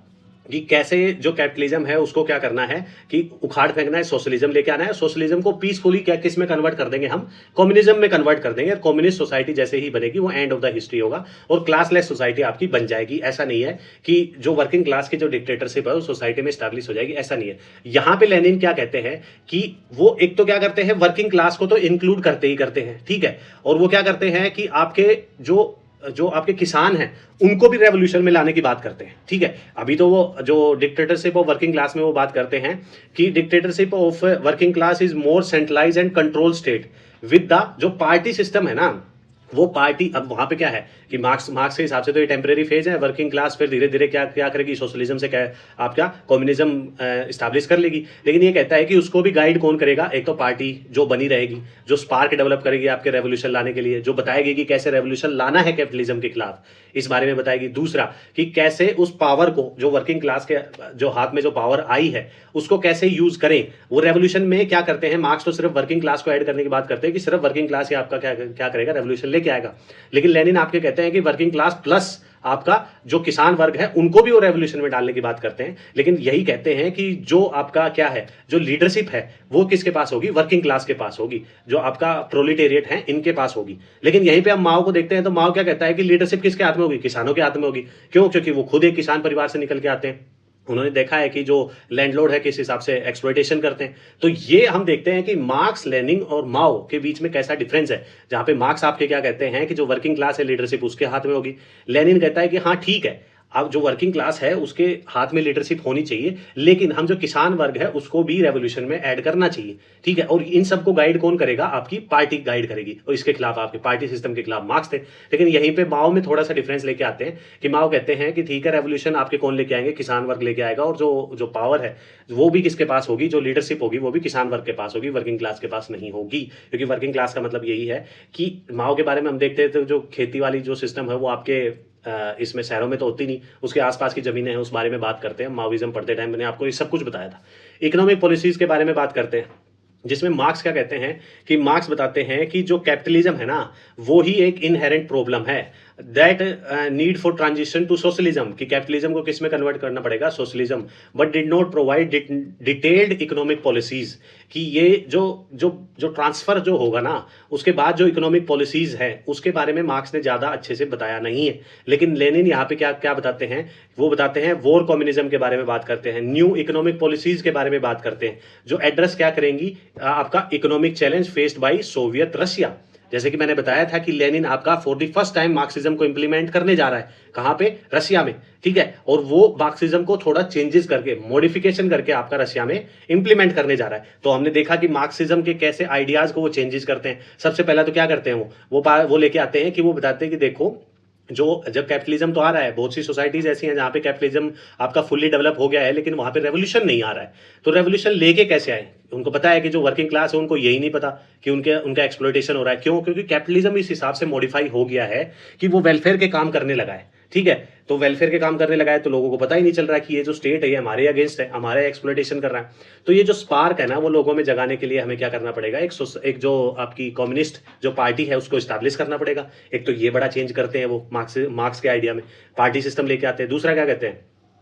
कि कैसे जो कैपिटलिज्म है उसको क्या करना है कि उखाड़ फेंकना है, सोशलिज्म लेके आना है, सोशलिज्म को पीसफुली क्या किस में कन्वर्ट कर देंगे, हम कम्युनिज्म में कन्वर्ट कर देंगे, और कम्युनिस्ट सोसाइटी जैसे ही बनेगी वो एंड ऑफ द हिस्ट्री होगा और क्लासलेस सोसाइटी आपकी बन जाएगी। ऐसा नहीं है कि जो वर्किंग क्लास की जो डिक्टेटरशिप है वो सोसाइटी में स्टैब्लिश हो जाएगी, ऐसा नहीं है। यहां पे लेनिन क्या कहते हैं कि वो एक तो क्या करते हैं, वर्किंग क्लास को तो इंक्लूड करते ही करते हैं, ठीक है, और वो क्या करते हैं कि आपके जो जो आपके किसान हैं उनको भी रेवोल्यूशन में लाने की बात करते हैं। ठीक है, अभी तो वो जो डिक्टेटरशिप ऑफ वर्किंग क्लास में वो बात करते हैं कि dictatorship of working class is more centralise and control state with the जो पार्टी सिस्टम है ना, वो पार्टी। अब वहां पे क्या है कि मार्क्स के हिसाब से तो ये टेम्परेरी फेज है, वर्किंग क्लास फिर धीरे धीरे क्या क्या करेगी, सोशलिज्म से क्या आप क्या कम्युनिज्म इस्टेब्लिश कर लेगी। लेकिन ये कहता है कि उसको भी गाइड कौन करेगा, एक तो पार्टी जो बनी रहेगी, जो स्पार्क डेवलप करेगी आपके रेवोल्यूशन लाने के लिए, जो बताएगी कि कैसे रेवोल्यूशन लाना है कैपिटलिज्म के खिलाफ, इस बारे में बताएगी। दूसरा कि कैसे उस पावर को, जो वर्किंग क्लास के जो हाथ में जो पावर आई है, उसको कैसे यूज करें। वो रेवोल्यूशन में क्या करते हैं, मार्क्स तो सिर्फ वर्किंग क्लास को ऐड करने की बात करते हैं कि सिर्फ वर्किंग क्लास ही आपका क्या क्या करेगा, रेवोल्यूशन लेके आएगा। लेकिन लेनिन आपके कहते हैं कि वर्किंग क्लास प्लस आपका जो किसान वर्ग है उनको भी वो रेवोल्यूशन में डालने की बात करते हैं। लेकिन यही कहते हैं कि जो आपका क्या है, जो लीडरशिप है वो किसके पास होगी, वर्किंग क्लास के पास होगी, जो आपका प्रोलिटेरिएट है इनके पास होगी। लेकिन यहीं पे हम माओ को देखते हैं तो माओ क्या कहता है कि लीडरशिप किसके हाथ में होगी, किसानों के हाथ में होगी। क्यों? क्योंकि वो खुद एक किसान परिवार से निकल के आते हैं, उन्होंने देखा है कि जो लैंडलॉर्ड है किस हिसाब से एक्सप्लॉइटेशन करते हैं। तो ये हम देखते हैं कि मार्क्स, लेनिन और माओ के बीच में कैसा डिफरेंस है, जहां पे मार्क्स आपके क्या कहते हैं कि जो वर्किंग क्लास है लीडरशिप उसके हाथ में होगी। लेनिन कहता है कि हाँ ठीक है, अब जो वर्किंग क्लास है उसके हाथ में लीडरशिप होनी चाहिए, लेकिन हम जो किसान वर्ग है उसको भी रेवोल्यूशन में ऐड करना चाहिए। ठीक है, और इन सबको गाइड कौन करेगा, आपकी पार्टी गाइड करेगी, और इसके खिलाफ आपके पार्टी सिस्टम के खिलाफ मार्क्स थे। लेकिन यहीं पे माओ में थोड़ा सा डिफरेंस लेके आते हैं कि माओ कहते हैं कि ठीक है, रेवोल्यूशन आपके कौन लेके आएंगे, किसान वर्ग लेके आएगा, और जो जो पावर है वो भी किसके पास होगी, जो लीडरशिप होगी वो भी किसान वर्ग के पास होगी, वर्किंग क्लास के पास नहीं होगी। क्योंकि वर्किंग क्लास का मतलब यही है कि माओ के बारे में हम देखते हैं तो जो खेती वाली जो सिस्टम है वो आपके इसमें शहरों में तो होती नहीं, उसके आसपास की जमीनें हैं उस बारे में बात करते हैं। माओइज्म पढ़ते टाइम मैंने आपको ये सब कुछ बताया था। इकोनॉमिक पॉलिसीज के बारे में बात करते हैं, जिसमें मार्क्स क्या कहते हैं कि मार्क्स बताते हैं कि जो कैपिटलिज्म है ना वो ही एक इनहेरेंट प्रॉब्लम है, that need for transition to socialism, कि कैपिटलिज्म को किस में कन्वर्ट करना पड़ेगा, socialism, but did not provide detailed economic policies, कि ये जो जो जो ट्रांसफर जो होगा ना उसके बाद जो इकोनॉमिक पॉलिसीज है उसके बारे में मार्क्स ने ज़्यादा अच्छे से बताया नहीं है। लेकिन लेनिन यहाँ पे क्या क्या बताते हैं, वो बताते हैं वॉर कम्युनिज्म के बारे में बात करते हैं, न्यू इकोनॉमिक पॉलिसीज के बारे में बात करते हैं, जो एड्रेस क्या करेंगी आपका economic challenge faced by Soviet Russia. जैसे कि मैंने बताया था कि लेनिन आपका for the first time Marxism को इंप्लीमेंट करने जा रहा है, कहां पे, रशिया में। ठीक है, और वो मार्क्सिज्म को थोड़ा चेंजेस करके, मॉडिफिकेशन करके आपका रशिया में इंप्लीमेंट करने जा रहा है। तो हमने देखा कि मार्क्सिज्म के कैसे आइडियाज को वो चेंजेस करते हैं। सबसे पहला तो क्या करते हैं वो लेके आते हैं कि वो बताते हैं कि देखो, जो जब कैपिटलिज्म तो आ रहा है, बहुत सी सोसाइटीज ऐसी हैं जहां पे कैपिटलिज्म आपका फुल्ली डेवलप हो गया है, लेकिन वहां पे रेवोल्यूशन नहीं आ रहा है। तो रेवोल्यूशन लेके कैसे आए, उनको पता है कि जो वर्किंग क्लास है उनको यही नहीं पता कि उनका एक्सप्लॉइटेशन हो रहा है। क्यों? क्योंकि कैपिटलिज्म इस हिसाब से मॉडिफाई हो गया है कि वो वेलफेयर के काम करने लगा है। ठीक है, तो वेलफेयर के काम करने लगा है तो लोगों को पता ही नहीं चल रहा है कि ये जो स्टेट है ये हमारे अगेंस्ट है, हमारे एक्सप्लॉइटेशन कर रहा है। तो ये जो स्पार्क है ना वो लोगों में जगाने के लिए हमें क्या करना पड़ेगा, एक जो आपकी कम्युनिस्ट जो पार्टी है उसको स्टैब्लिश करना पड़ेगा। एक तो ये बड़ा चेंज करते हैं वो मार्क्स के आइडिया में, पार्टी सिस्टम लेके आते हैं। दूसरा क्या कहते हैं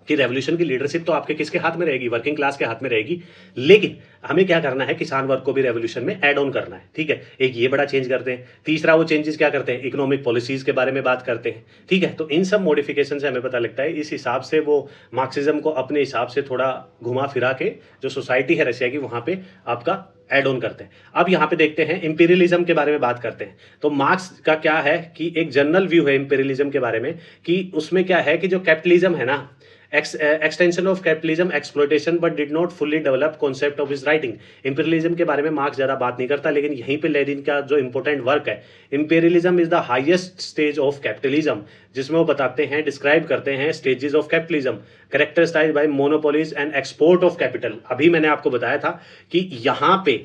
कि रेवोल्यूशन की लीडरशिप तो आपके किसके हाथ में रहेगी, वर्किंग क्लास के हाथ में रहेगी, लेकिन हमें क्या करना है, किसान वर्ग को भी रेवोल्यूशन में ऐड ऑन करना है। ठीक है, एक ये बड़ा चेंज करते हैं। तीसरा वो चेंजेस क्या करते हैं, इकोनॉमिक पॉलिसीज के बारे में बात करते हैं। ठीक है, तो इन सब मॉडिफिकेशन से हमें पता लगता है, इस हिसाब से वो मार्क्सिज्म को अपने हिसाब से थोड़ा घुमा फिरा के जो सोसाइटी है रशिया की वहां पे आपका ऐड ऑन करते हैं। अब यहाँ पे देखते हैं इंपीरियलिज्म के बारे में बात करते हैं। तो मार्क्स का क्या है कि एक जनरल व्यू है इंपीरियलिज्म के बारे में, कि उसमें क्या है कि जो कैपिटलिज्म है ना, extension of capitalism exploitation but did not fully develop concept of his writing. Imperialism के बारे में मार्क्स ज्यादा बात नहीं करता, लेकिन यहीं पे लेनिन का जो इंपॉर्टेंट वर्क है, imperialism is the highest stage of capitalism, जिसमें वो बताते हैं, डिस्क्राइब करते हैं stages of capitalism characterised by monopolies and export of capital. अभी मैंने आपको बताया था कि यहाँ पे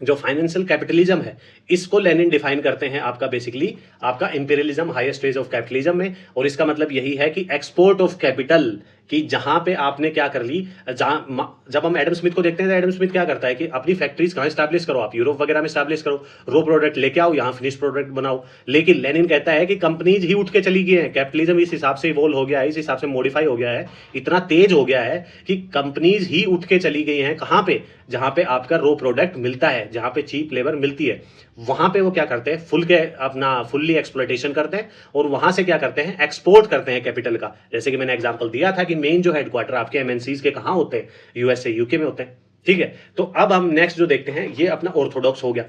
जो फाइनेंशियल कैपिटलिज्म है इसको लेनिन डिफाइन करते हैं आपका बेसिकली आपका imperialism highest stage of capitalism में। और इसका मतलब यही है कि एक्सपोर्ट ऑफ कैपिटल, कि जहां पे आपने क्या कर ली, जब हम एडम स्मिथ को देखते हैं तो एडम स्मिथ क्या करता है कि अपनी फैक्ट्रीज कहां स्टैब्लिश करो, आप यूरोप वगैरह में स्टैब्लिश करो, रॉ प्रोडक्ट लेके आओ, यहां फिनिश प्रोडक्ट बनाओ। लेकिन लेनिन कहता है कि कंपनीज ही उठ के चली गई हैं, कैपिटलिज्म इस हिसाब से इवॉल्व हो गया है, इस हिसाब से मॉडिफाई हो गया है, इतना तेज हो गया है कि कंपनीज ही उठ के चली गई हैं। कहां पे? जहां पे आपका रॉ प्रोडक्ट मिलता है, जहां पे चीप लेबर मिलती है, वहां पे वो क्या करते हैं, अपना फुल्ली एक्सप्लॉइटेशन करते हैं और वहां से क्या करते हैं, एक्सपोर्ट करते हैं कैपिटल का। जैसे कि मैंने एग्जांपल दिया था कि मेन जो हेडक्वार्टर आपके एमएनसीज के कहां होते हैं, यूएसए यूके में होते हैं। ठीक है, तो अब हम नेक्स्ट जो देखते हैं ये अपना ऑर्थोडॉक्स हो गया।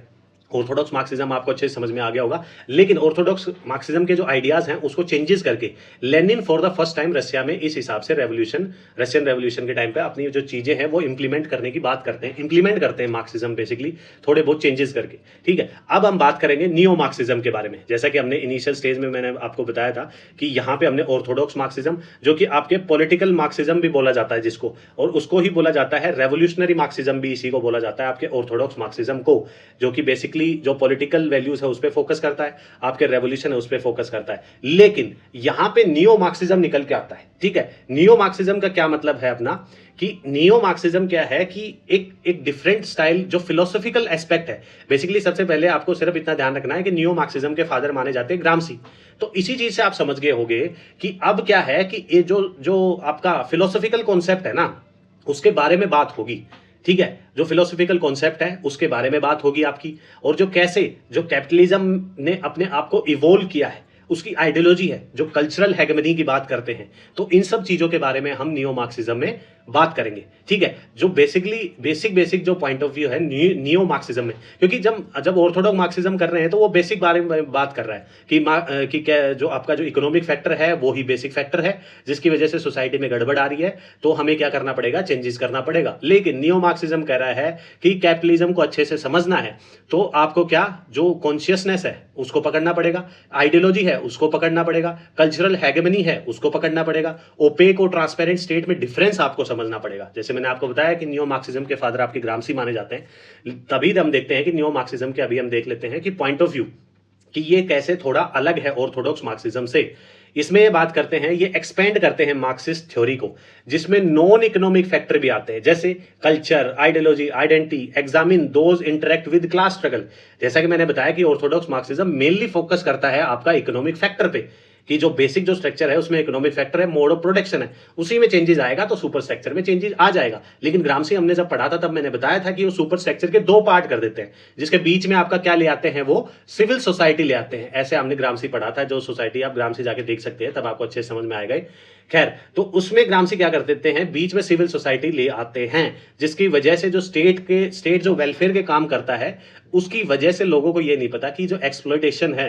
ऑर्थोडॉक्स मार्क्सिज्म आपको अच्छे से समझ में आ गया होगा, लेकिन ऑर्थोडॉक्स मार्क्सिज्म के जो आइडियाज हैं उसको चेंजेस करके Lenin for the first time Russia में इस हिसाब से रशियन रेवोल्यूशन के टाइम पे अपनी जो चीजें हैं वो इंप्लीमेंट करने की बात करते हैं, इंप्लीमेंट करते हैं मार्क्सिज्म बेसिकली थोड़े बहुत चेंजेस करके। ठीक है, अब हम बात करेंगे नियो मार्क्सिज्म के बारे में। जैसा कि हमने इनिशियल स्टेज में मैंने आपको बताया था कि यहाँ पे हमने ऑर्थोडॉक्स मार्क्सिज्म, जो कि आपके पॉलिटिकल मार्क्सिज्म भी बोला जाता है जिसको, और उसको ही बोला जाता है रेवोल्यूशनरी मार्क्सिज्म भी, इसी को बोला जाता है आपके ऑर्थोडॉक्स मार्क्सिज्म को, जो कि बेसिकली जो पॉलिटिकल वैल्यूज है उस पर फोकस करता है, आपके रेवोल्यूशन है उस पर फोकस करता है। लेकिन यहां पे नियो मार्क्सिज्म निकल के आता है। ठीक है, नियो मार्क्सिज्म का क्या मतलब है अपना, कि नियो मार्क्सिज्म क्या है कि एक डिफरेंट स्टाइल जो फिलोसॉफिकल एस्पेक्ट है। बेसिकली सबसे पहले आपको सिर्फ इतना ध्यान रखना है कि नियो मार्क्सिज्म के फादर माने जाते हैं ग्रामसी। तो इसी चीज से आप समझ गए होंगे कि अब क्या है कि ये जो आपका फिलोसॉफिकल कॉन्सेप्ट है ना, उसके बारे में बात होगी। ठीक है, जो फिलोसॉफिकल कॉन्सेप्ट है उसके बारे में बात होगी आपकी, और जो कैसे जो कैपिटलिज्म ने अपने आप को इवोल्व किया है उसकी आइडियोलॉजी है, जो कल्चरल हेगेमनी की बात करते हैं, तो इन सब चीजों के बारे में हम नियो मार्क्सिज्म में बात करेंगे। ठीक है, जो बेसिकली बेसिक जो पॉइंट ऑफ व्यू है नियो मार्क्सिज्म में, क्योंकि जब ऑर्थोडॉक्स मार्क्सिज्म कर रहे हैं तो वो बेसिक बारे में बात कर रहा है कि क्या जो आपका जो इकोनॉमिक फैक्टर है वो ही बेसिक फैक्टर है जिसकी वजह से सोसाइटी में गड़बड़ आ रही है, तो हमें क्या करना पड़ेगा, चेंजेस करना पड़ेगा। लेकिन नियो मार्क्सिज्म कह रहा है कि कैपिटलिज्म को अच्छे से समझना है तो आपको क्या, जो कॉन्शियसनेस है उसको पकड़ना पड़ेगा, आइडियोलॉजी है उसको पकड़ना पड़ेगा, कल्चरल हेगेमनी है उसको पकड़ना पड़ेगा, ओपेक और ट्रांसपेरेंट स्टेट में डिफरेंस आपको समझना पड़ेगा। जैसे मैंने आपको बताया कि नियो मार्क्सिज्म के फादर आपके ग्रामसी माने जाते हैं, तभी हम देखते हैं कि नियो मार्क्सिज्म के अभी हम देख लेते हैं कि पॉइंट ऑफ व्यू कि ये कैसे थोड़ा अलग है ऑर्थोडॉक्स मार्क्सिज्म से। इसमें ये बात करते हैं, ये एक्सपेंड करते हैं मार्क्सिस्ट थ्योरी को, जिसमें नॉन इकोनॉमिक फैक्टर भी आते हैं, जैसे culture, ideology, identity, examine those interact with class struggle. जैसा कि मैंने बताया कि ऑर्थोडॉक्स मार्क्सिज्म मेनली फोकस करता है आपका इकोनॉमिक फैक्टर पे, कि जो बेसिक जो स्ट्रक्चर है उसमें इकोनॉमिक फैक्टर है, मोड ऑफ प्रोडक्शन है, उसी में चेंजेस आएगा तो सुपर स्ट्रक्चर में चेंजेस आ जाएगा। लेकिन ग्रामसी हमने जब पढ़ा था तब मैंने बताया था कि वो सुपर स्ट्रक्चर के दो पार्ट कर देते हैं, जिसके बीच में आपका क्या ले आते हैं, वो सिविल सोसाइटी ले आते हैं। ऐसे हमने ग्रामसी पढ़ा था, जो सोसाइटी आप ग्रामसी जाके देख सकते हैं, तब आपको अच्छे समझ में आएगा। खैर, तो उसमें ग्रामसी क्या कर देते हैं, बीच में सिविल सोसाइटी ले आते हैं, जिसकी वजह से जो स्टेट जो वेलफेयर के काम करता है, उसकी वजह से लोगों को ये नहीं पता कि जो एक्सप्लॉयटेशन है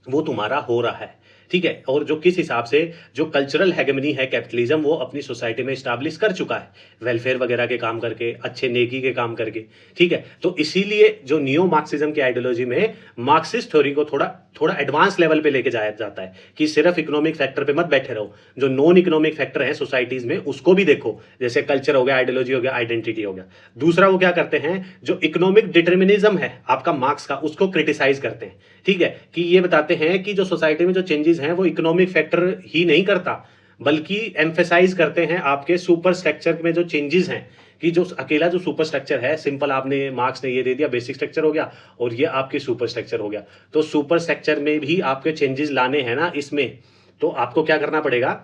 वो तुम्हारा हो रहा है। ठीक है, और जो किस हिसाब से जो कल्चरल हेगेमनी है कैपिटलिज्म वो अपनी सोसाइटी में स्टैब्लिश कर चुका है, वेलफेयर वगैरह के काम करके, अच्छे नेकी के काम करके। ठीक है, तो इसीलिए जो नियो मार्क्सिज्म की आइडियोलॉजी में मार्क्सिस्ट थ्योरी को थोड़ा एडवांस लेवल पे लेके जाया जाता है कि सिर्फ इकोनॉमिक फैक्टर पे मत बैठे रहो, जो नॉन इकोनॉमिक फैक्टर है सोसाइटीज में उसको भी देखो, जैसे कल्चर हो गया, आइडियोलॉजी हो गया, आइडेंटिटी हो गया। दूसरा वो क्या करते हैं, जो इकोनॉमिक डिटर्मिनिज्म है आपका मार्क्स का, उसको क्रिटिसाइज करते हैं। ठीक है, कि ये बताते हैं कि जो सोसाइटी में जो चेंजेस हैं वो इकोनॉमिक फैक्टर ही नहीं करता, बल्कि एम्फेसाइज करते हैं आपके सुपर स्ट्रक्चर में जो चेंजेस हैं, कि जो अकेला जो सुपर स्ट्रक्चर है, सिंपल आपने मार्क्स ने ये दे दिया बेसिक स्ट्रक्चर हो गया और ये आपके सुपर स्ट्रक्चर हो गया, तो सुपर स्ट्रक्चर में भी आपके चेंजेस लाने हैं ना इसमें, तो आपको क्या करना पड़ेगा,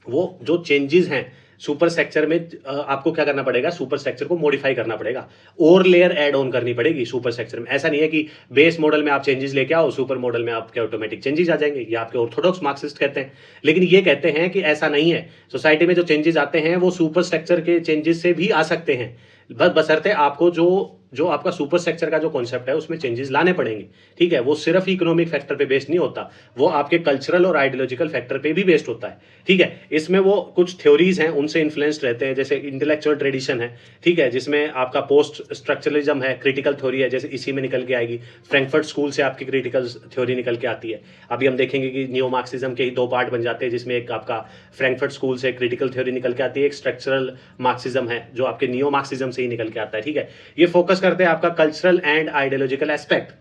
वो जो चेंजेस हैं सुपर स्ट्रक्चर में आपको क्या करना पड़ेगा, सुपर स्ट्रक्चर को मॉडिफाई करना पड़ेगा और लेयर ऐड ऑन करनी पड़ेगी सुपर स्ट्रक्चर में। ऐसा नहीं है कि बेस मॉडल में आप चेंजेस लेके आओ, सुपर मॉडल में आपके ऑटोमेटिक चेंजेस आ जाएंगे, ये आपके ऑर्थोडॉक्स मार्क्सिस्ट कहते हैं। लेकिन ये कहते हैं कि ऐसा नहीं है, सोसाइटी में जो चेंजेस आते हैं वो सुपर स्ट्रक्चर के चेंजेस से भी आ सकते हैं, बशर्ते आपको जो आपका सुपर स्ट्रक्चर का जो कॉन्सेप्ट है उसमें चेंजेस लाने पड़ेंगे। ठीक है, वो सिर्फ इकोनॉमिक फैक्टर पे बेस्ड नहीं होता, वो आपके कल्चरल और आइडियोलॉजिकल फैक्टर पे भी बेस्ड होता है। ठीक है, इसमें वो कुछ थ्योरीज हैं उनसे इन्फ्लुएंस्ड रहते हैं, जैसे इंटेलेक्चुअल ट्रेडिशन है। ठीक है, जिसमें आपका पोस्ट स्ट्रक्चरलिज्म है, क्रिटिकल थ्योरी है, जैसे इसी में निकल के आएगी, फ्रैंकफर्ट स्कूल से आपकी क्रिटिकल थ्योरी निकल के आती है। अभी हम देखेंगे कि नियो मार्क्सिज्म के ही दो पार्ट बन जाते हैं, जिसमें एक आपका फ्रैंकफर्ट स्कूल से क्रिटिकल थ्योरी निकल के आती है, एक स्ट्रक्चरल मार्क्सिज्म है जो आपके नियो मार्क्सिज्म से ही निकल के आता है। ठीक है, ये फोकस करते हैं आपका कल्चरल एंड आइडियोलॉजिकल एस्पेक्ट।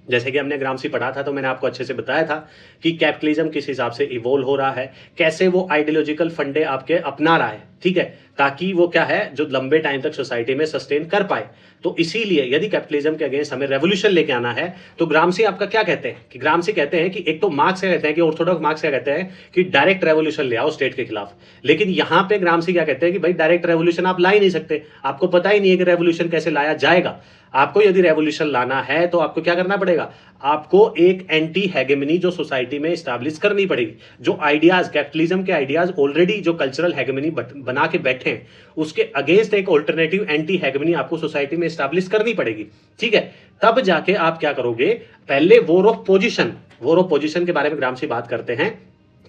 जैसे कि हमने ग्रामसी पढ़ा था तो मैंने आपको अच्छे से बताया था कि कैपिटलिज्म किस हिसाब से इवोल्व हो रहा है, कैसे वो आइडियोलॉजिकल फंडे आपके अपना रहा है। ठीक है, ताकि वो क्या है, जो लंबे टाइम तक सोसाइटी में सस्टेन कर पाए। तो इसीलिए यदि कैपिटलिज्म के अगेंस्ट हमें रेवोल्यूशन लेके आना है तो ग्रामसी आपका क्या कहते हैं, कि ग्रामसी कहते हैं कि एक तो मार्क्स क्या कहते हैं, कि ऑर्थोडॉक्स मार्क्स क्या कहते हैं कि डायरेक्ट रेवोल्यूशन ले आओ स्टेट के खिलाफ। लेकिन यहां पे ग्रामसी क्या कहते हैं कि भाई डायरेक्ट रेवोल्यूशन आप ला ही नहीं सकते, आपको पता ही नहीं है कि रेवोल्यूशन कैसे लाया जाएगा। आपको यदि रेवोल्यूशन लाना है तो आपको क्या करना पड़ेगा, आपको एक एंटी हेगेमनी जो सोसाइटी में स्टैब्लिश करनी पड़ेगी। जो आइडियाज, कैपिटलिज्म के आइडियाज ऑलरेडी जो कल्चरल हेगेमनी बना के बैठे हैं, उसके अगेंस्ट एक ऑल्टरनेटिव एंटी हेगेमनी आपको सोसाइटी में स्टैब्लिश करनी पड़ेगी। ठीक है, तब जाके आप क्या करोगे, पहले वॉर ऑफ पोजीशन के बारे में ग्रामसी बात करते हैं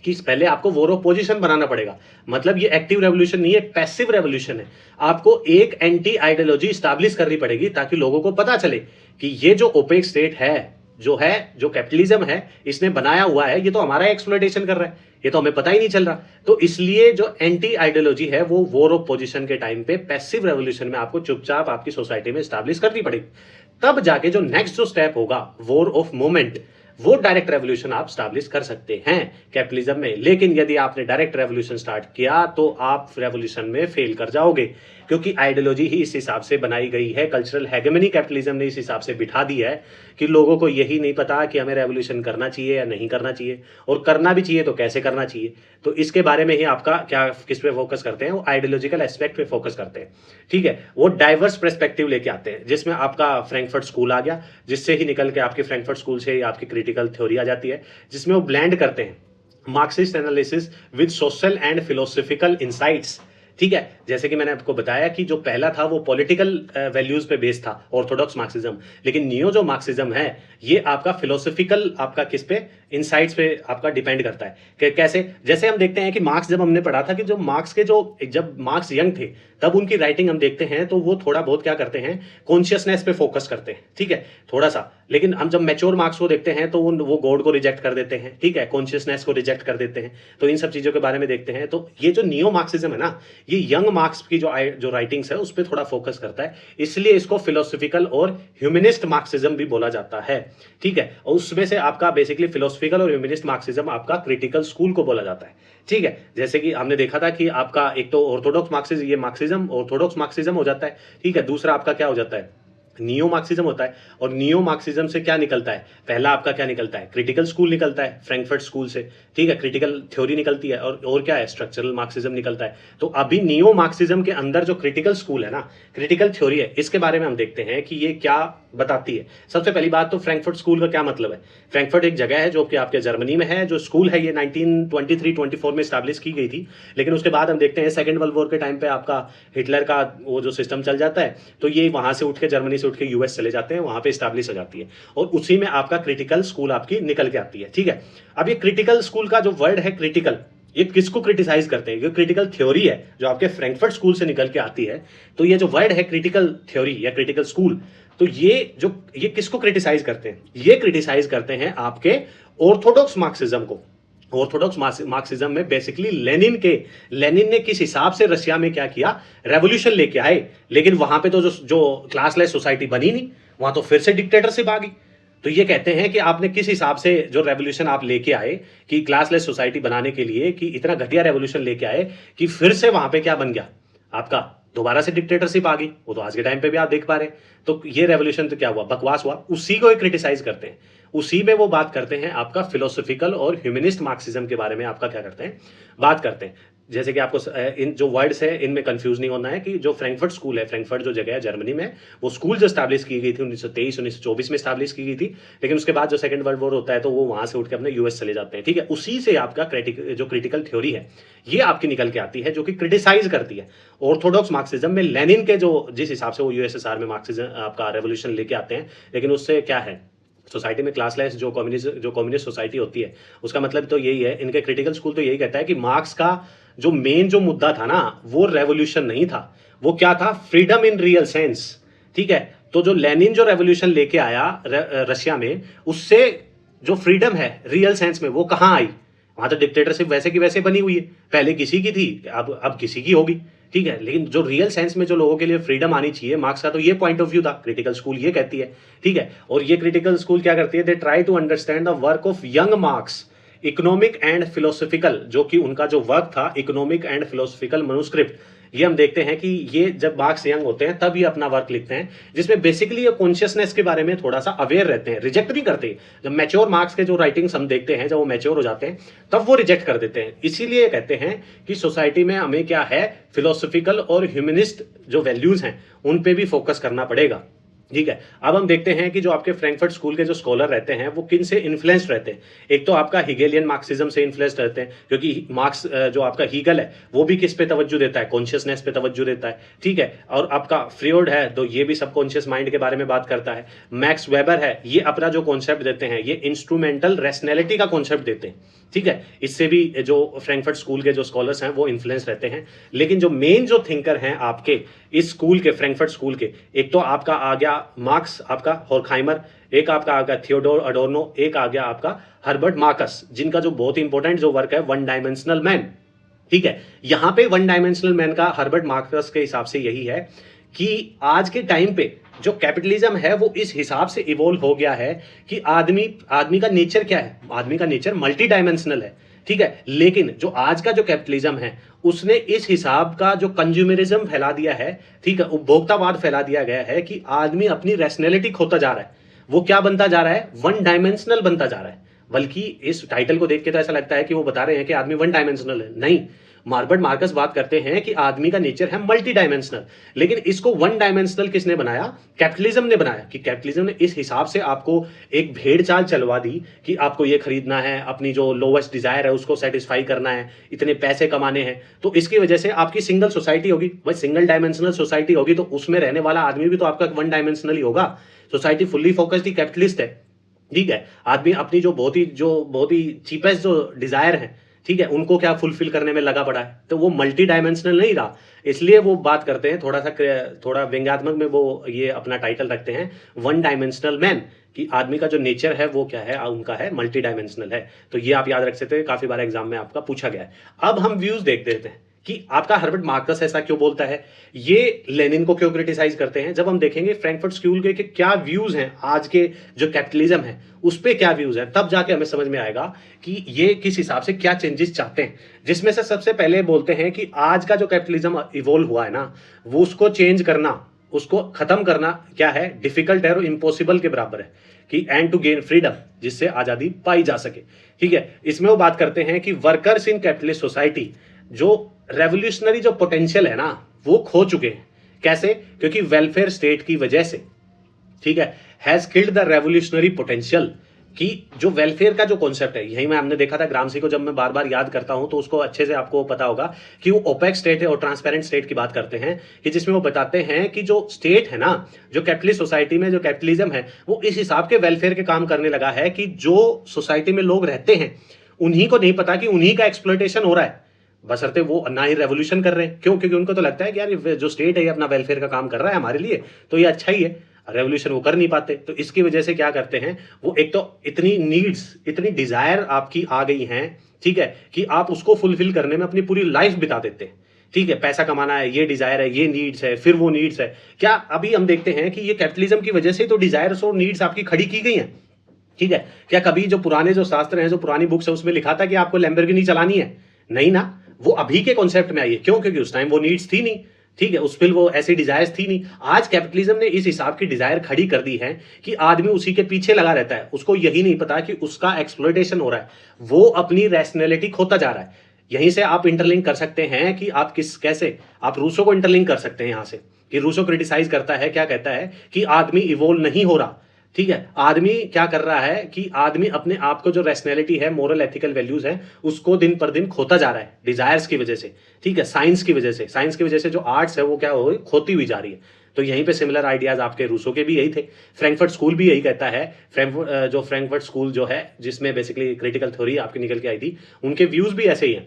कि पहले आपको वॉर ऑफ पोजीशन बनाना पड़ेगा। मतलब ये एक्टिव रेवोल्यूशन नहीं है, पैसिव रेवोल्यूशन है। आपको एक एंटी आइडियोलॉजी स्टैब्लिश करनी पड़ेगी ताकि लोगों को पता चले कि ये जो ओपेक स्टेट है, जो कैपिटलिज्म है, इसने बनाया हुआ है, ये तो हमारा एक्सप्लॉयटेशन कर रहा है, ये तो हमें पता ही नहीं चल रहा। तो इसलिए जो एंटी आइडियोलॉजी है वो वॉर ऑफ पोजीशन के टाइम पे पैसिव रेवोल्यूशन में आपको चुपचाप आपकी सोसाइटी में स्टैब्लिश करनी पड़ेगी। तब जाके जो नेक्स्ट जो स्टेप होगा, वॉर ऑफ मूवमेंट, वो डायरेक्ट रेवोल्यूशन आप स्टैब्लिश कर सकते हैं कैपिटलिज्म में। लेकिन यदि आपने डायरेक्ट रेवोल्यूशन स्टार्ट किया तो आप रेवोल्यूशन में फेल कर जाओगे, क्योंकि आइडियोलॉजी ही इस हिसाब से बनाई गई है, कल्चरल हेगेमनी कैपिटलिज्म ने इस हिसाब से बिठा दी है कि लोगों को यही नहीं पता कि हमें रेवोल्यूशन करना चाहिए या नहीं करना चाहिए, और करना भी चाहिए तो कैसे करना चाहिए। तो इसके बारे में ही आपका क्या, किस पे फोकस करते हैं, वो आइडियोलॉजिकल एस्पेक्ट पे फोकस करते हैं। ठीक है, वो डाइवर्स पर्सपेक्टिव लेके आते हैं, जिसमें आपका फ्रैंकफर्ट स्कूल आ गया, जिससे ही निकल के आपके फ्रैंकफर्ट स्कूल से आपकी क्रिटिकल थ्योरी आ जाती है, जिसमें वो ब्लेंड करते हैं Marxist analysis with social and philosophical insights. ठीक है, जैसे कि मैंने आपको बताया कि जो पहला था वो पॉलिटिकल वैल्यूज पे बेस्ड था, ऑर्थोडॉक्स मार्क्सिज्म, लेकिन नियो जो मार्क्सिज्म है ये आपका फिलोसॉफिकल, आपका किस पे, इनसाइट्स पे आपका डिपेंड करता है कि कैसे। जैसे हम देखते हैं कि मार्क्स, जब हमने पढ़ा था कि जो मार्क्स के जब मार्क्स यंग थे तब उनकी राइटिंग हम देखते हैं तो वो थोड़ा बहुत क्या करते हैं, कॉन्शियसनेस पे फोकस करते हैं। ठीक है, थोड़ा सा। लेकिन हम जब मैच्योर मार्क्स को देखते हैं तो वो गॉड को रिजेक्ट कर देते हैं, ठीक है, कॉन्शियसनेस को रिजेक्ट कर देते हैं। तो इन सब चीजों के बारे में देखते हैं। तो ये जो नियो मार्क्सिज्म है ना, ये यंग मार्क्स की जो राइटिंग्स है उस पर थोड़ा फोकस करता है, इसलिए इसको फिलोसॉफिकल और ह्यूमनिस्ट मार्क्सिज्म भी बोला जाता है। ठीक है, और उसमें से आपका बेसिकली फिलोसॉफिकल और ह्यूमनिस्ट मार्क्सिज्म आपका क्रिटिकल स्कूल को बोला जाता है। ठीक है, जैसे कि हमने देखा था कि आपका एक तो ऑर्थोडॉक्स मार्क्सिज्म, ये मार्क्सिज्म ऑर्थोडॉक्स मार्क्सिज्म हो जाता है। ठीक है, दूसरा आपका क्या हो जाता है, नियो मार्क्सिज्म होता है। और नियो मार्क्सिज्म से क्या निकलता है, पहला आपका क्या निकलता है, क्रिटिकल स्कूल निकलता है फ्रैंकफर्ट स्कूल से। ठीक है, क्रिटिकल थ्योरी निकलती है, और क्या है, स्ट्रक्चरल मार्क्सिज्म निकलता है। तो अभी नियो मार्क्सिज्म के अंदर जो क्रिटिकल स्कूल है ना, क्रिटिकल थ्योरी है, इसके बारे में हम देखते हैं कि ये क्या बताती है। सबसे पहली बात तो फ्रैंकफर्ट स्कूल का क्या मतलब है। फ्रैंकफर्ट एक जगह है जो कि आपके जर्मनी में है, जो स्कूल है ये 1923-24 में स्टैब्लिश की गई थी। लेकिन उसके बाद हम देखते हैं सेकेंड वर्ल्ड वॉर के टाइम पे आपका हिटलर का वो जो सिस्टम चल जाता है, तो ये वहां से उठ के, जर्मनी से उठ के यूएस चले जाते हैं, वहां पे स्टैब्लिश हो जाती है, और उसी में आपका क्रिटिकल स्कूल आपकी निकल के आती है। ठीक है, अब ये क्रिटिकल स्कूल का जो वर्ड है क्रिटिकल, ये किसको क्रिटिसाइज करते हैं, ये क्रिटिकल थ्योरी है जो आपके फ्रैंकफर्ट स्कूल से निकल के आती है। तो ये जो वर्ड है क्रिटिकल थ्योरी या क्रिटिकल स्कूल, तो ये किसको क्रिटिसाइज करते हैं, ये क्रिटिसाइज करते हैं आपके ऑर्थोडॉक्स मार्क्सिज्म को। ऑर्थोडॉक्स मार्क्सिज्म में बेसिकली लेनिन ने किस हिसाब से रशिया में क्या किया, रेवोल्यूशन लेके आए, लेकिन वहां पे तो जो क्लासलेस सोसाइटी बनी नहीं, वहां तो फिर से डिक्टेटरशिप आ गई। तो ये कहते हैं कि आपने किस हिसाब से जो रेवोल्यूशन आप लेके आए कि क्लासलेस सोसाइटी बनाने के लिए, कि इतना घटिया रेवोल्यूशन लेके आए कि फिर से वहां पे क्या बन गया, आपका दोबारा से डिक्टेटरशिप आ गई। वो तो आज के टाइम पे भी आप देख पा रहे हैं। तो ये रेवोल्यूशन तो क्या हुआ, बकवास हुआ। उसी को क्रिटिसाइज करते हैं, उसी में वो बात करते हैं आपका फिलोसॉफिकल और ह्यूमनिस्ट मार्क्सिज्म के बारे में आपका क्या करते हैं, बात करते हैं। जैसे कि आपको इन जो वर्ड्स है इनमें कंफ्यूज नहीं होना है कि जो फ्रैंकफर्ट स्कूल है, फ्रैंकफर्ट जो जगह है जर्मनी में, वो स्कूल जो स्टैब्लिश की गई थी 1923-1924 में स्टैब्लिश की गई थी। लेकिन उसके बाद जो सेकंड वर्ल्ड वॉर होता है तो वो वहां से उठ के अपने यूएस चले जाते हैं। ठीक है, उसी से आपका जो क्रिटिकल थ्योरी है ये आपकी निकल के आती है, जो कि क्रिटिसाइज करती है ऑर्थोडॉक्स मार्क्सिज्म में लेनिन के जो जिस हिसाब से वो यूएसएसआर में मार्क्सिज्म आपका रेवोल्यूशन लेके आते हैं। लेकिन उससे क्या है, सोसाइटी में क्लासलेस जो कम्युनिस्ट सोसाइटी होती है, उसका मतलब तो यही है। इनके क्रिटिकल स्कूल तो यही कहता है कि मार्क्स का जो मेन जो मुद्दा था ना, वो रेवोल्यूशन नहीं था, वो क्या था, फ्रीडम इन रियल सेंस। ठीक है, तो जो लेनिन जो रेवोल्यूशन लेके आया रशिया में, उससे जो फ्रीडम है रियल सेंस में वो कहां आई, वहां तो डिक्टेटरशिप वैसे की वैसे बनी हुई है, पहले किसी की थी, अब किसी की होगी। ठीक है, लेकिन जो रियल सेंस में जो लोगों के लिए फ्रीडम आनी चाहिए, मार्क्स का तो ये पॉइंट ऑफ व्यू था, क्रिटिकल स्कूल ये कहती है। ठीक है, और ये क्रिटिकल स्कूल क्या करती है, they try to understand the work of young Marx economic and philosophical, जो कि उनका जो वर्क था इकोनॉमिक एंड फिलोसॉफिकल मनुस्क्रिप्ट। ये हम देखते हैं कि ये जब मार्क्स यंग होते हैं तब ये अपना वर्क लिखते हैं, जिसमें बेसिकली ये कॉन्शियसनेस के बारे में थोड़ा सा अवेयर रहते हैं, रिजेक्ट नहीं करते। जब मैच्योर मार्क्स के जो राइटिंग्स हम देखते हैं, जब वो मैच्योर हो जाते हैं तब वो रिजेक्ट कर देते हैं। इसीलिए कहते हैं कि सोसाइटी में हमें क्या है, फिलोसॉफिकल और ह्यूमनिस्ट जो वैल्यूज हैं उन पे भी फोकस करना पड़ेगा। ठीक है। अब हम देखते हैं कि जो आपके फ्रैंकफर्ट स्कूल के जो स्कॉलर रहते हैं वो किन से इन्फ्लुएंस्ड रहते हैं। एक तो आपका हिगेलियन मार्क्सिज्म से इन्फ्लुएंस्ड रहते हैं, क्योंकि मार्क्स जो आपका हीगल है वो भी किस पे तवज्जो देता है, कॉन्शियसनेस पे तवज्जो देता है। ठीक है। और आपका फ्रॉइड है तो ये भी सबकॉन्शियस माइंड के बारे में बात करता है। मैक्स वेबर है, ये अपना जो कॉन्सेप्ट देते हैं ये इंस्ट्रूमेंटल रैशनैलिटी का कॉन्सेप्ट देते हैं। ठीक है। इससे भी जो फ्रैंकफर्ट स्कूल के जो स्कॉलर्स हैं वो इन्फ्लुएंस रहते हैं। लेकिन जो मेन जो थिंकर हैं आपके इस स्कूल के, फ्रैंकफर्ट स्कूल के, एक तो आपका आ गया मार्क्स, आपका होर्खहाइमर, एक आपका आ गया थियोडोर अडोर्नो, एक आ गया आपका हर्बर्ट मार्कस, जिनका जो बहुत इंपॉर्टेंट जो वर्क है वन डायमेंशनल मैन। ठीक है। यहां पे वन डायमेंशनल मैन का हर्बर्ट मार्कस के हिसाब से यही है कि आज के टाइम पे जो कैपिटलिज्म है वो इस हिसाब से इवॉल्व हो गया है कि आदमी का नेचर क्या है, आदमी का नेचर मल्टी डायमेंशनल है। ठीक है। लेकिन जो आज का जो कैपिटलिज्म है उसने इस हिसाब का जो कंज्यूमरिज्म फैला दिया है, ठीक है, उपभोक्तावाद फैला दिया गया है कि आदमी अपनी रैशनैलिटी खोता जा रहा है। वो क्या बनता जा रहा है, वन डायमेंशनल बनता जा रहा है। बल्कि इस टाइटल को देख के तो ऐसा लगता है कि वो बता रहे हैं कि आदमी वन डायमेंशनल है। नहीं, हर्बर्ट मार्कस बात करते हैं कि आदमी का नेचर है मल्टी डायमेंशनल। लेकिन इसको वन डायमेंशनल किसने बनाया, कैपिटलिज्म ने बनाया। कि कैपिटलिज्म ने इस हिसाब से आपको एक भेड़ चाल चलवा दी कि आपको ये खरीदना है, अपनी जो लोवेस्ट डिजायर है उसको सेटिस्फाई करना है, इतने पैसे कमाने हैं। तो इसकी वजह से आपकी सिंगल सोसाइटी होगी, भाई सिंगल डायमेंशनल सोसाइटी होगी तो उसमें रहने वाला आदमी भी तो आपका वन डायमेंशनल ही होगा। सोसाइटी फुल्ली फोकस्ड ही कैपिटलिस्ट है। ठीक है। आदमी अपनी जो बहुत ही चीपेस्ट जो डिजायर है, ठीक है, उनको क्या फुलफिल करने में लगा पड़ा है, तो वो मल्टी डायमेंशनल नहीं रहा। इसलिए वो बात करते हैं थोड़ा व्यंग्यात्मक में वो ये अपना टाइटल रखते हैं वन डायमेंशनल मैन, कि आदमी का जो नेचर है वो क्या है, उनका है मल्टी डायमेंशनल है। तो ये आप याद रख सकते हैं, काफी बार एग्जाम में आपका पूछा गया है। अब हम व्यूज देख देते हैं कि आपका हर्बर्ट मार्कस ऐसा क्यों बोलता है, ये लेनिन को क्यों क्रिटिसाइज करते हैं। जब हम देखेंगे फ्रैंकफर्ट स्कूल के क्या व्यूज हैं आज के जो कैपिटलिज्म है उस पे क्या व्यूज है, तब जाके हमें समझ में आएगा कि ये किस हिसाब से क्या चेंजेस चाहते हैं। जिसमें से सबसे पहले बोलते हैं कि आज का जो कैपिटलिज्म इवॉल्व हुआ है ना, वो उसको चेंज करना, उसको खत्म करना क्या है, डिफिकल्ट है और इम्पॉसिबल के बराबर है। कि एंड टू गेन फ्रीडम, जिससे आजादी पाई जा सके। ठीक है। इसमें वो बात करते हैं कि वर्कर्स इन कैपिटलिस्ट सोसाइटी जो रेवोल्यूशनरी जो पोटेंशियल है ना वो खो चुके हैं। कैसे, क्योंकि वेलफेयर स्टेट की वजह से। ठीक है। Has killed the revolutionary potential, कि जो वेलफेयर का जो कॉन्सेप्ट है, यही मैं हमने देखा था ग्रामसी को, जब मैं बार बार याद करता हूं तो उसको अच्छे से आपको पता होगा कि वो ओपेक स्टेट है और ट्रांसपेरेंट स्टेट की बात करते हैं, कि जिसमें वो बताते हैं कि जो स्टेट है ना, जो कैपिटलिस्ट सोसाइटी में जो कैपिटलिज्म है वो इस हिसाब के वेलफेयर के काम करने लगा है कि जो सोसाइटी में लोग रहते हैं उन्हीं को नहीं पता कि उन्हीं का एक्सप्लॉयटेशन हो रहा है, बशर्ते वो ना ही रेवोल्यूशन कर रहे हैं। क्यों, क्योंकि उनको तो लगता है कि यार जो स्टेट है ये अपना वेलफेयर का काम कर रहा है हमारे लिए, तो ये अच्छा ही है। रेवोल्यूशन वो कर नहीं पाते, तो इसकी वजह से क्या करते हैं वो, एक तो इतनी नीड्स, इतनी डिजायर आपकी आ गई हैं, ठीक है, कि आप उसको फुलफिल करने में अपनी पूरी लाइफ बिता देते हैं। ठीक है। पैसा कमाना है, ये डिजायर है, ये नीड्स है, फिर वो नीड्स है। क्या अभी हम देखते हैं कि ये कैपिटलिज्म की वजह से तो डिजायर्स और नीड्स आपकी खड़ी की गई हैं। ठीक है। क्या कभी जो पुराने जो शास्त्र हैं, जो पुरानी बुक्स है, उसमें लिखा था कि आपको लैम्बोर्गिनी चलानी है? नहीं ना, वो अभी के कॉन्सेप्ट में आई है। क्यों, क्योंकि उस टाइम वो नीड्स थी नहीं। ठीक है। उस पर वो ऐसी डिजायर्स थी नहीं। आज कैपिटलिज्म ने इस हिसाब की डिजायर खड़ी कर दी है कि आदमी उसी के पीछे लगा रहता है, उसको यही नहीं पता कि उसका एक्सप्लॉयटेशन हो रहा है, वो अपनी रैशनैलिटी खोता जा रहा है। यहीं से आप इंटरलिंक कर सकते हैं कि आप कैसे आप रूसो को इंटरलिंक कर सकते हैं यहां से, कि रूसो क्रिटिसाइज करता है, क्या कहता है कि आदमी इवोल्व नहीं हो रहा। ठीक है। आदमी क्या कर रहा है कि आदमी अपने आप को जो रैशनैलिटी है, मोरल एथिकल वैल्यूज है, उसको दिन पर दिन खोता जा रहा है डिजायर्स की वजह से। ठीक है। साइंस की वजह से जो आर्ट्स है वो क्या हो खोती हुई जा रही है। तो यहीं पे सिमिलर आइडियाज आपके रूसो के भी यही थे। फ्रैंकफर्ट स्कूल भी यही कहता है। फ्रैंकफर्ट स्कूल जो है, जिसमें बेसिकली क्रिटिकल थ्योरी आपकी निकल के आई थी, उनके व्यूज भी ऐसे ही हैं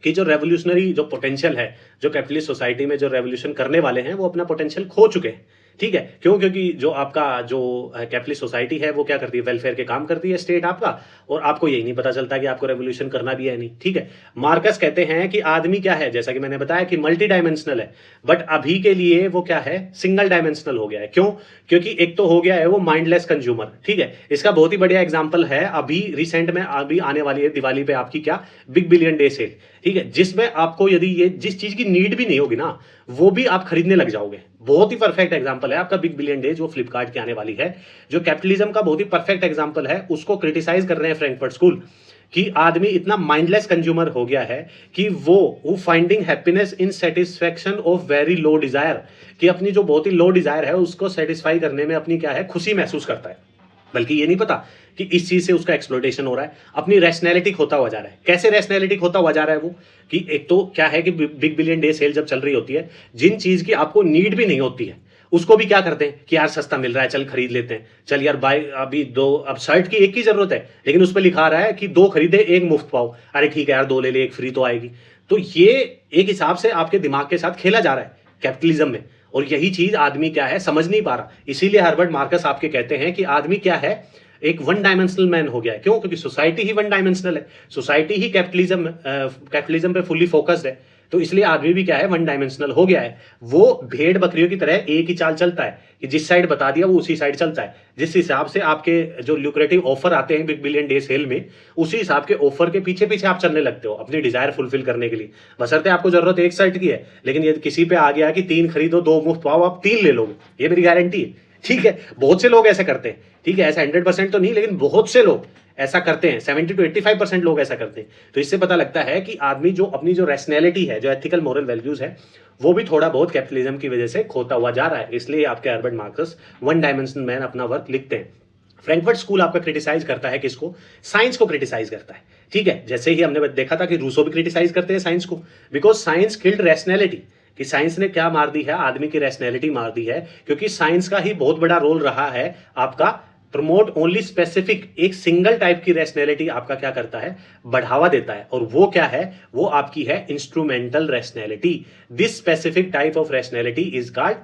कि जो रेवोल्यूशनरी जो पोटेंशियल है, जो कैपिटलिस्ट सोसाइटी में जो रेवोल्यूशन करने वाले हैं वो अपना पोटेंशियल खो चुके हैं। ठीक है। क्यों, क्योंकि जो आपका जो कैपिटलिस्ट सोसाइटी है वो क्या करती है, वेलफेयर के काम करती है स्टेट आपका, और आपको यही नहीं पता चलता कि आपको रेवोल्यूशन करना भी है नहीं। ठीक है। मार्कस कहते हैं कि आदमी क्या है, जैसा कि मैंने बताया कि मल्टी डायमेंशनल है, बट अभी के लिए वो क्या है, सिंगल डायमेंशनल हो गया है। क्यों, क्योंकि एक तो हो गया है वो माइंडलेस कंज्यूमर। ठीक है। इसका बहुत ही बढ़िया एग्जाम्पल है, अभी रिसेंट में अभी आने वाली है दिवाली पे आपकी क्या, बिग बिलियन डे सेल। ठीक है। जिसमें आपको यदि ये जिस चीज की नीड भी नहीं होगी ना, वो भी आप खरीदने लग जाओगे। बहुत ही परफेक्ट एग्जांपल है आपका बिग बिलियन डे जो फ्लिपकार्ट की आने वाली है, जो कैपिटलिज्म का बहुत ही परफेक्ट एग्जांपल है। उसको क्रिटिसाइज कर रहे हैं फ्रैंकफर्ट स्कूल कि आदमी इतना माइंडलेस कंज्यूमर हो गया है कि वो finding happiness in satisfaction of very low desire, कि अपनी जो बहुत ही लो डिजायर है उसको सेटिस्फाई करने में अपनी क्या है खुशी महसूस करता है, बल्कि ये नहीं पता कि इस चीज से उसका एक्सप्लोइटेशन हो रहा है, अपनी रैशनैलिटी खोता हुआ जा रहा है। कैसे रैशनैलिटी खोता हुआ जा रहा है वो, कि एक तो क्या है कि बिग बिलियन डे सेल जब चल रही होती है, जिन चीज की आपको नीड भी नहीं होती है उसको भी क्या करते हैं कि यार सस्ता मिल रहा है चल खरीद लेते हैं, चल यार बाय अभी दो, अब शर्ट की एक की जरूरत है लेकिन उस पर लिखा रहा है कि दो खरीदे एक मुफ्त पाओ, अरे ठीक है यार दो ले ले एक फ्री तो आएगी। तो ये एक हिसाब से आपके दिमाग के साथ खेला जा रहा है कैपिटलिज्म में, और यही चीज आदमी क्या है समझ नहीं पा रहा। इसीलिए हर्बर्ट मार्कस आपके कहते हैं कि आदमी क्या है एक वन डायमेंशनल मैन हो गया है। क्यों? क्योंकि सोसाइटी ही वन डायमेंशनल है, सोसाइटी ही कैपिटलिज्म पे फुल्ली फोकस्ड है, तो इसलिए आदमी भी क्या है वन डायमेंशनल हो गया है। वो भेड़ बकरियों की तरह एक ही चाल चलता है कि जिस साइड बता दिया वो उसी साइड चलता है। जिस हिसाब से आपके जो ल्यूक्रेटिव ऑफर आते हैं बिग बिलियन डे सेल में, उसी हिसाब के ऑफर के पीछे पीछे आप चलने लगते हो अपनी डिजायर फुलफिल करने के लिए। बशर्ते आपको जरूरत एक शर्ट की है, लेकिन यदि किसी पे आ गया कि 3 खरीदो 2 मुफ्त पाओ, आप 3 ले लोगे, ये मेरी गारंटी है। ठीक है, बहुत से लोग ऐसा करते हैं, ठीक है, ऐसा 100% तो नहीं लेकिन बहुत से लोग ऐसा करते हैं, 70 to 85% लोग ऐसा करते हैं। तो इससे पता लगता है कि आदमी जो अपनी जो रैशनैलिटी है, जो एथिकल मॉरल वैल्यूज है, वो भी थोड़ा बहुत कैपिटलिज्म की वजह से खोता हुआ जा रहा है। इसलिए आपके Herbert Marcus one dimensional man अपना वर्क लिखते हैं। फ्रैंकफर्ट स्कूल आपका क्रिटिसाइज करता है किसको? साइंस को क्रिटिसाइज करता है। ठीक है, जैसे ही हमने देखा था कि रूसो भी क्रिटिसाइज करते हैं साइंस को, बिकॉज साइंस किल्ड रैशनैलिटी, कि साइंस ने क्या मार दी है, आदमी की रैशनैलिटी मार दी है। क्योंकि साइंस का ही बहुत बड़ा रोल रहा है आपका प्रमोट ओनली स्पेसिफिक, एक सिंगल टाइप की रैशनैलिटी आपका क्या करता है, बढ़ावा देता है। और वो क्या है, वो आपकी है instrumental rationality. This specific type of rationality is called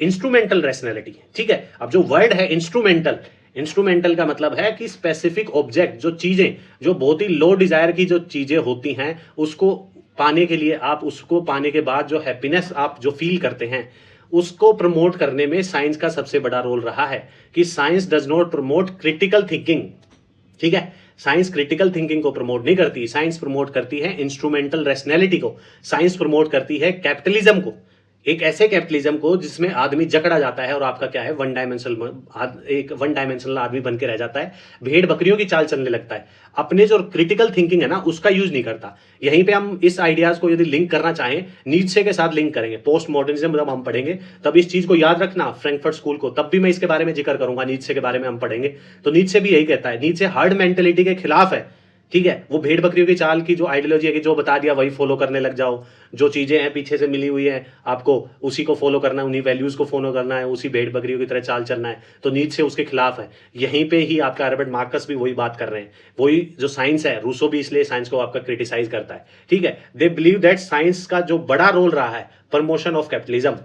instrumental rationality. ठीक है, अब जो वर्ड है इंस्ट्रूमेंटल, इंस्ट्रूमेंटल का मतलब है कि स्पेसिफिक ऑब्जेक्ट, जो चीजें जो बहुत ही लो डिजायर की जो चीजें होती हैं, उसको पाने के लिए, आप उसको पाने के बाद जो हैप्पीनेस आप जो फील करते हैं, उसको प्रमोट करने में साइंस का सबसे बड़ा रोल रहा है। कि science does not promote critical thinking. ठीक है, साइंस क्रिटिकल थिंकिंग को प्रमोट नहीं करती, साइंस प्रमोट करती है इंस्ट्रूमेंटल रैशनैलिटी को, साइंस प्रमोट करती है कैपिटलिज्म को, एक ऐसे कैपिटलिज्म को जिसमें आदमी जकड़ा जाता है और आपका क्या है वन डायमेंशनल आदमी बन के रह जाता है, भेड़ बकरियों की चाल चलने लगता है, अपने जो क्रिटिकल थिंकिंग है ना उसका यूज नहीं करता। यहीं पे हम इस आइडियाज को यदि लिंक करना चाहें नीत्शे के साथ लिंक करेंगे, पोस्ट मॉडर्निज्म जब हम पढ़ेंगे तब इस चीज को याद रखना, फ्रैंकफर्ट स्कूल को, तब भी मैं इसके बारे में जिक्र करूंगा, नीत्शे के बारे में हम पढ़ेंगे। तो नीत्शे भी यही कहता है, नीत्शे हार्ड मेंटेलिटी के खिलाफ है। ठीक है, वो भेड़ बकरियों की चाल की जो आइडियोलॉजी है कि जो बता दिया वही फॉलो करने लग जाओ, जो चीजें हैं पीछे से मिली हुई हैं आपको उसी को फॉलो करना है, उन्हीं वैल्यूज को फॉलो करना है, उसी भेड़ बकरियों की तरह चाल चलना है। तो नीत्शे उसके खिलाफ है। यहीं पे ही आपका हर्बर्ट मार्कस भी वही बात कर रहे हैं, वही जो साइंस है, रूसो भी इसलिए साइंस को आपका क्रिटिसाइज करता है। ठीक है, दे बिलीव दैट साइंस का जो बड़ा रोल रहा है प्रमोशन ऑफ कैपिटलिज्म,